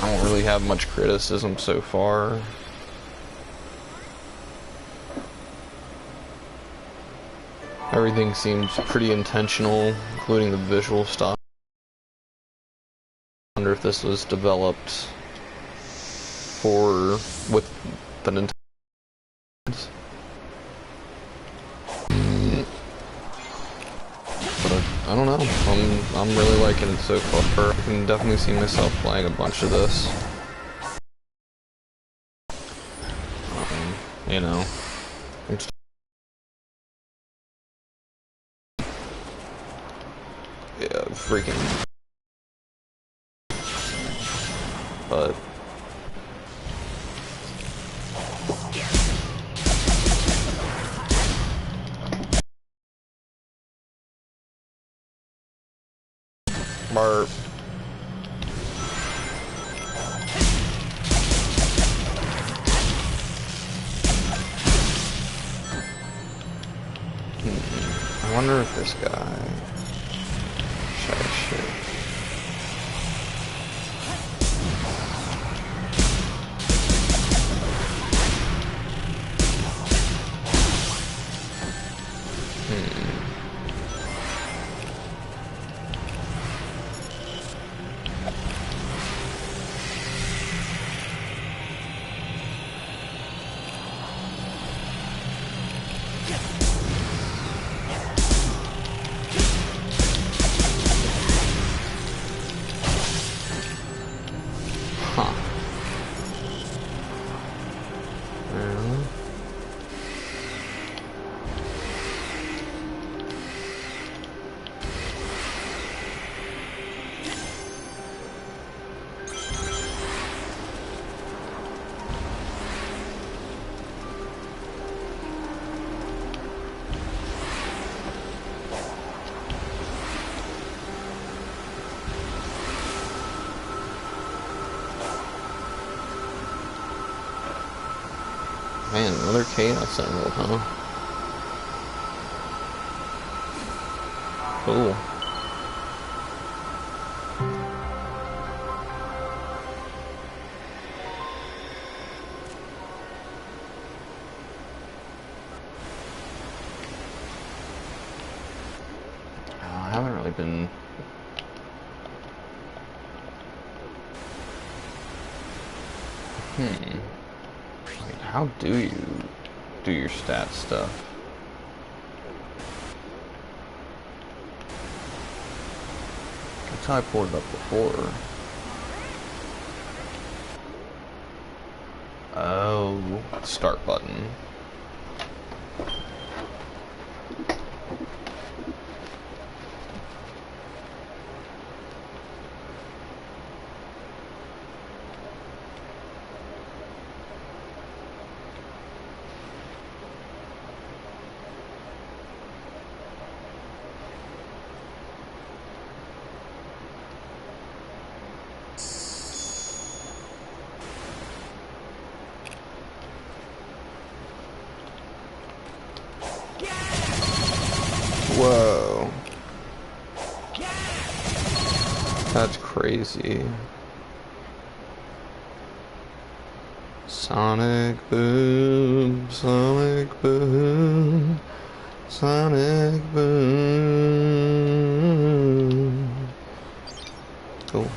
S1: I don't really have much criticism so far. Everything seems pretty intentional, including the visual style. I wonder if this was developed with the Nintendo. But I don't know. I'm really liking it so far. I can definitely see myself playing a bunch of this. You know, yeah, freaking. But Marp. I wonder if this guy. Shit. Man, another Chaos Emerald, huh? Cool. I've been... Wait, how do you do your stat stuff? That's how I pulled it up before. Oh, start button. Whoa. That's crazy. Sonic boom, sonic boom, sonic boom. Cool.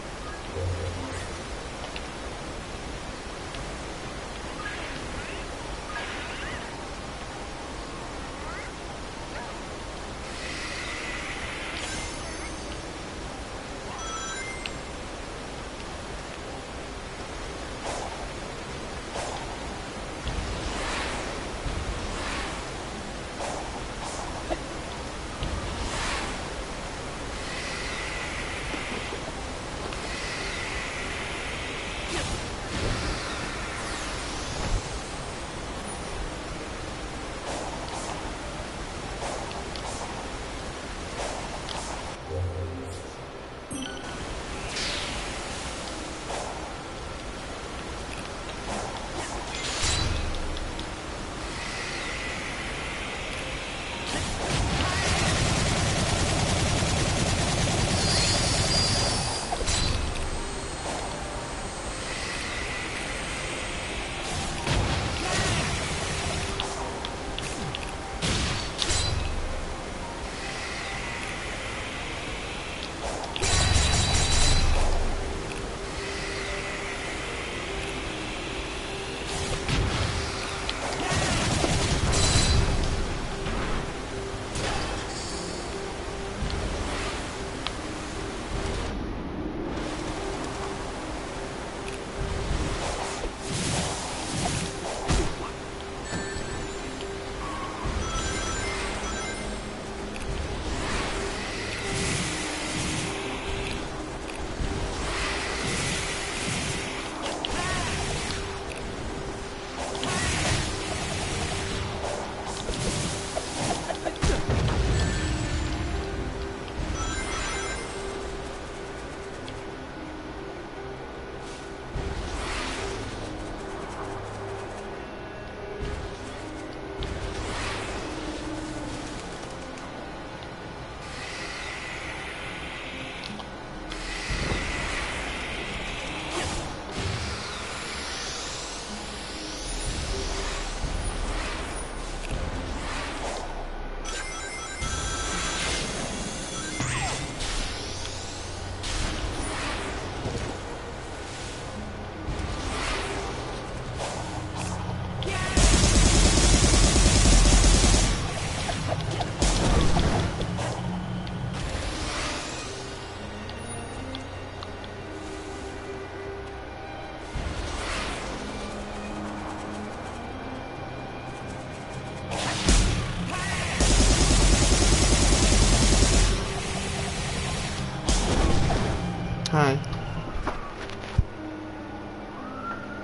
S1: Hi.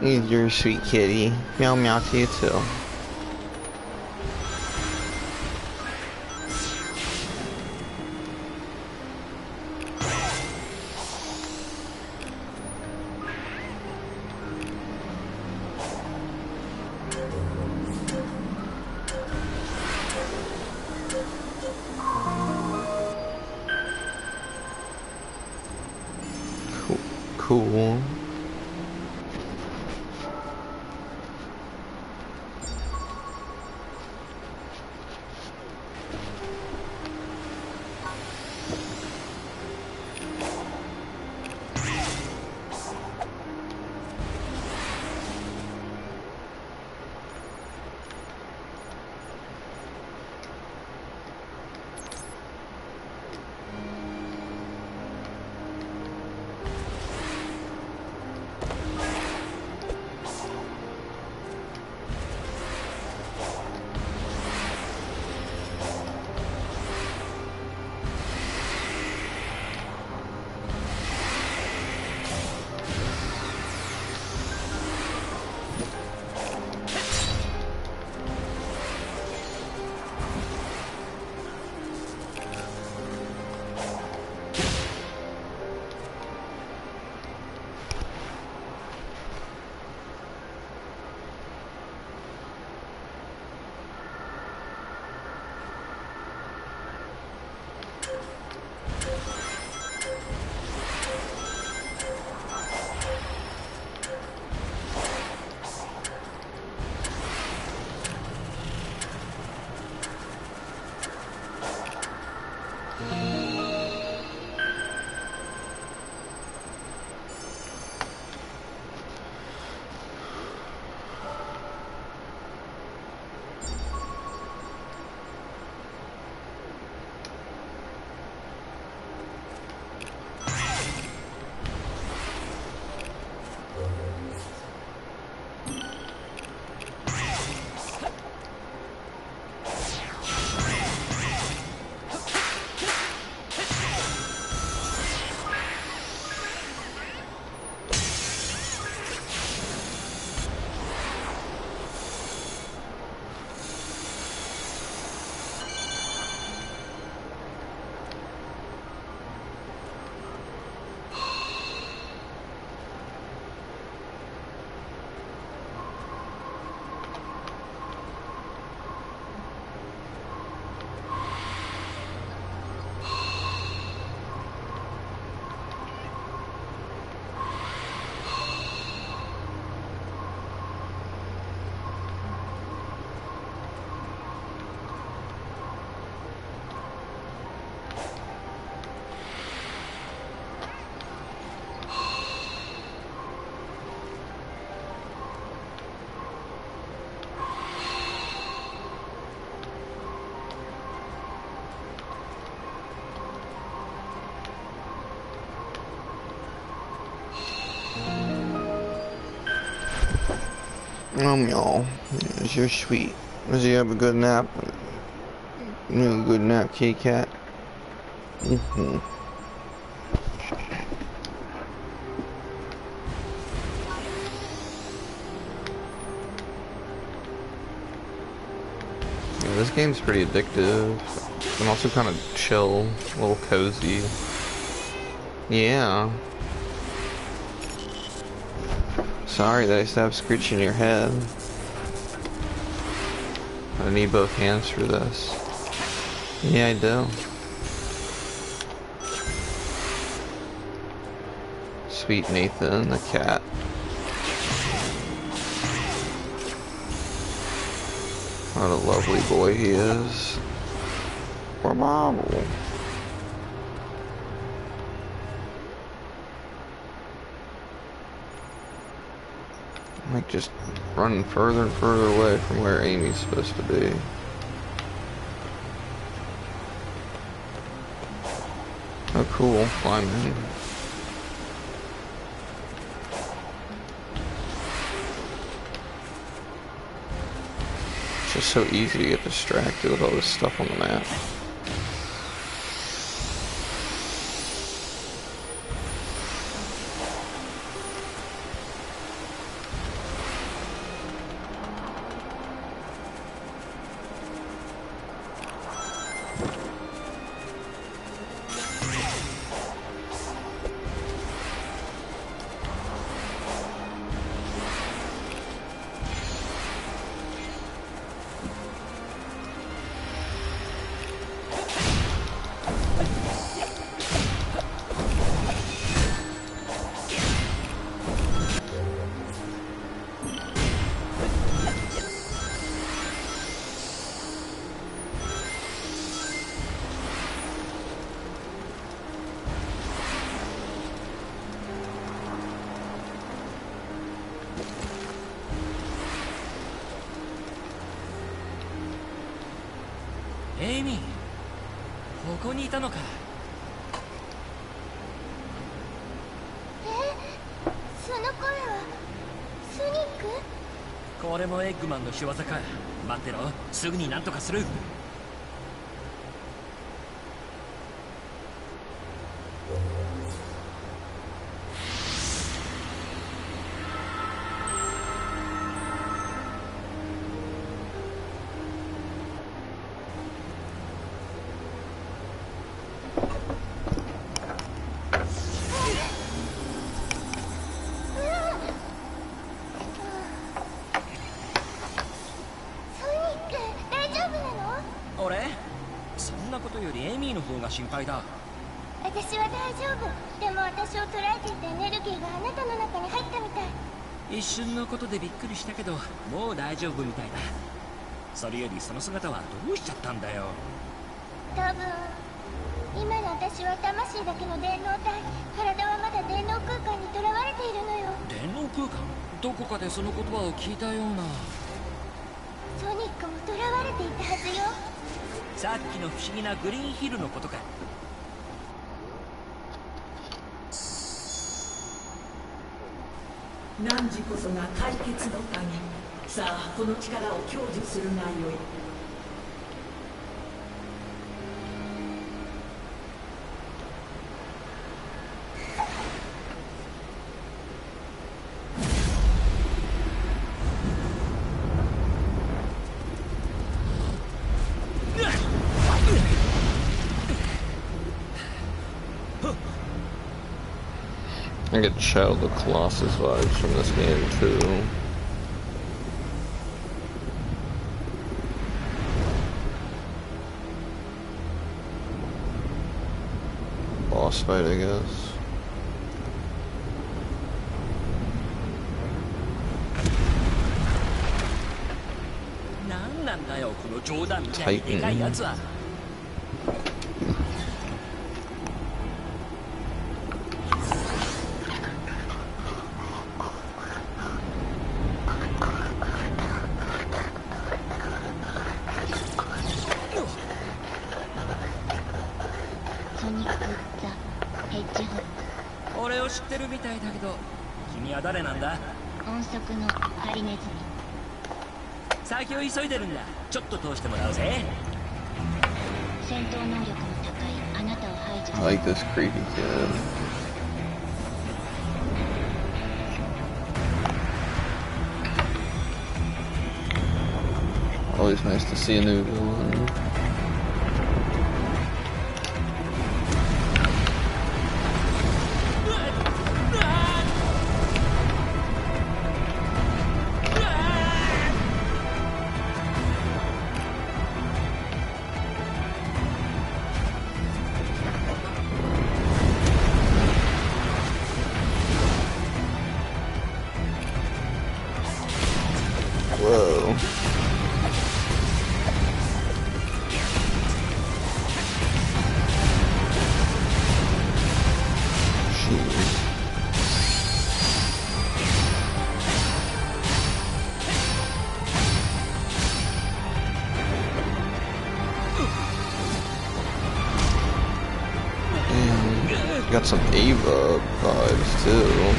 S1: You're a sweet kitty. Meow meow to you too. Cool. Y'all, you're sweet. Does he have a good nap? Good nap, kitty cat. Yeah, this game's pretty addictive and also kind of chill, a little cozy. Yeah. Sorry that I stopped screeching your head. I need both hands for this. Yeah, I do. Sweet Nathan, the cat. What a lovely boy he is. Poor Marble. Like just running further and further away from where Amy's supposed to be. Oh cool, climbing. It's just so easy to get distracted with all this stuff on the map.
S5: エイミー、ここにいたのか。
S4: その声はスニック？
S5: これもエッグマンの仕業か。待ってろ、すぐになんとかする。心配だ。
S4: 私は大丈夫。でも私を捉えていたエネルギーがあなたの中に入ったみたい。
S5: 一瞬のことでびっくりしたけど、もう大丈夫みたいだ。それよりその姿はどうしちゃったんだよ。
S4: 多分今の私は魂だけの電脳体。体はまだ電脳空間にとらわれているのよ。
S5: 電脳空間？どこかでその言葉を聞いたような。
S4: ソニックもとらわれていたはずよ。
S5: さっきの不思議なグリーンヒルのことか。
S6: 汝こそが解決の鍵。さあこの力を享受するがよい。
S1: I get Shadow the Colossus vibes from this game too. Boss fight, I guess. Titan.
S5: 君は誰なんだ？
S2: 音速のハリネズミ。
S5: 先を急いでるんだ。ちょっと通してもらうぜ。
S2: 戦闘能力の高いあなたを排除する。
S1: I like this creepy kid. Always nice to see a new villain. Whoa. Jeez. Damn. Got some Ava vibes too.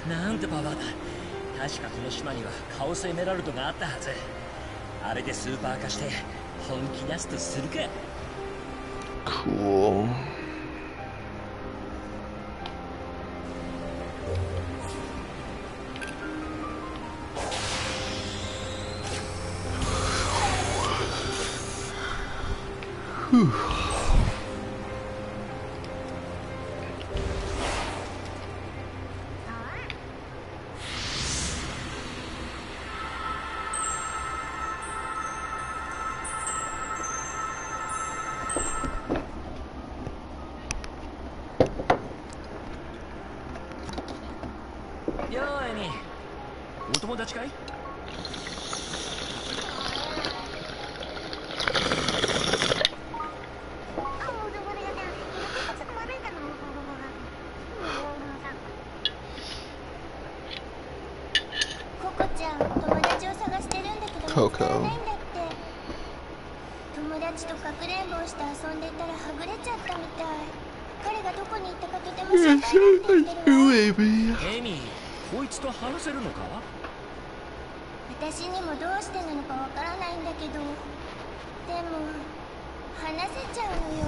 S5: なんてパワーだ。確かこの島にはカオスエメラルドがあったはず。あれでスーパー化して本気出すとするか。
S1: Cool. Whew.
S5: Yo, Amy. お友達かい？
S2: ココちゃん、友達を探してるんだけど見つからないんだって。友達とかくれんぼをして遊んでたらはぐれちゃったみたい。彼がどこに行ったかとても心配だって言ってるわ。
S5: エミー、こいつと話せるのか？
S2: 私にもどうしてなのかわからないんだけど、でも話せちゃうのよ。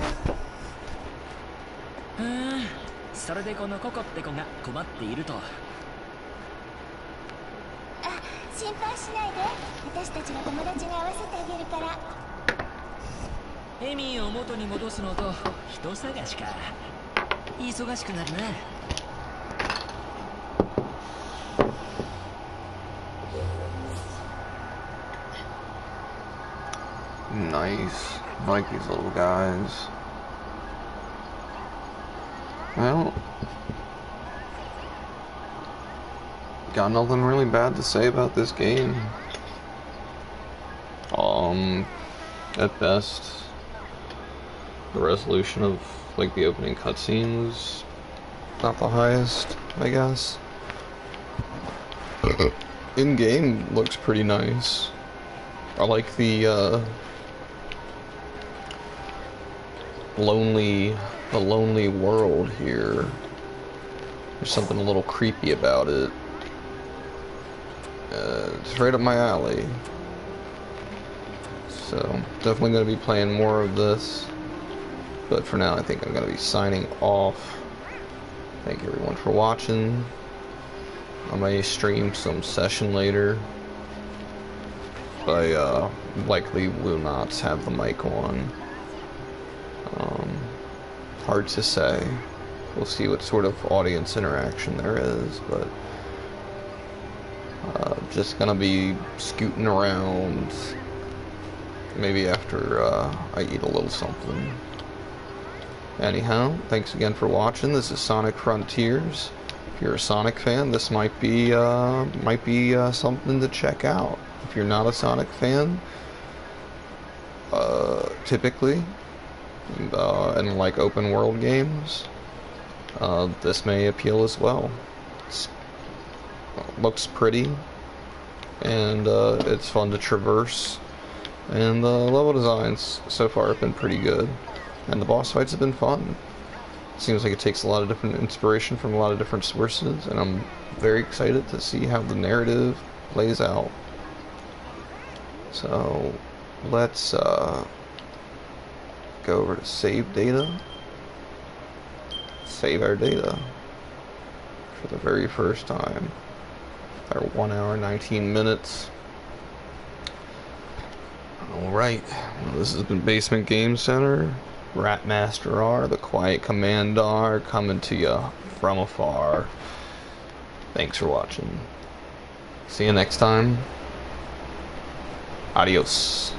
S5: それでこのココって子が困っていると。
S2: あ、心配しないで。私たちが友達に会わせてあげるから。
S5: エミーを元に戻すのと人探しか。忙しくなるな。
S1: Nice. I like these little guys. Well, got nothing really bad to say about this game. At best, the resolution of like the opening cutscene was not the highest, I guess. In-game looks pretty nice. I like the lonely world here. There's something a little creepy about it. It's right up my alley. So, definitely going to be playing more of this. But for now, I think I'm going to be signing off. Thank you everyone for watching. I may stream some session later. But I likely will not have the mic on. Hard to say. We'll see what sort of audience interaction there is, but just gonna be scooting around maybe after I eat a little something. Anyhow, thanks again for watching. This is Sonic Frontiers. If you're a Sonic fan, this might be something to check out. If you're not a Sonic fan, typically, and like open world games, this may appeal as well. It looks pretty, and it's fun to traverse, and the level designs so far have been pretty good, and the boss fights have been fun. Seems like it takes a lot of different inspiration from a lot of different sources, and I'm very excited to see how the narrative plays out. So let's go over to save data. Save our data for the very first time. Our 1 hour 19 minutes. Alright, well, this has been Basement Game Center. Ratmaster R, the Quiet Commandar, coming to you from afar. Thanks for watching. See you next time. Adios.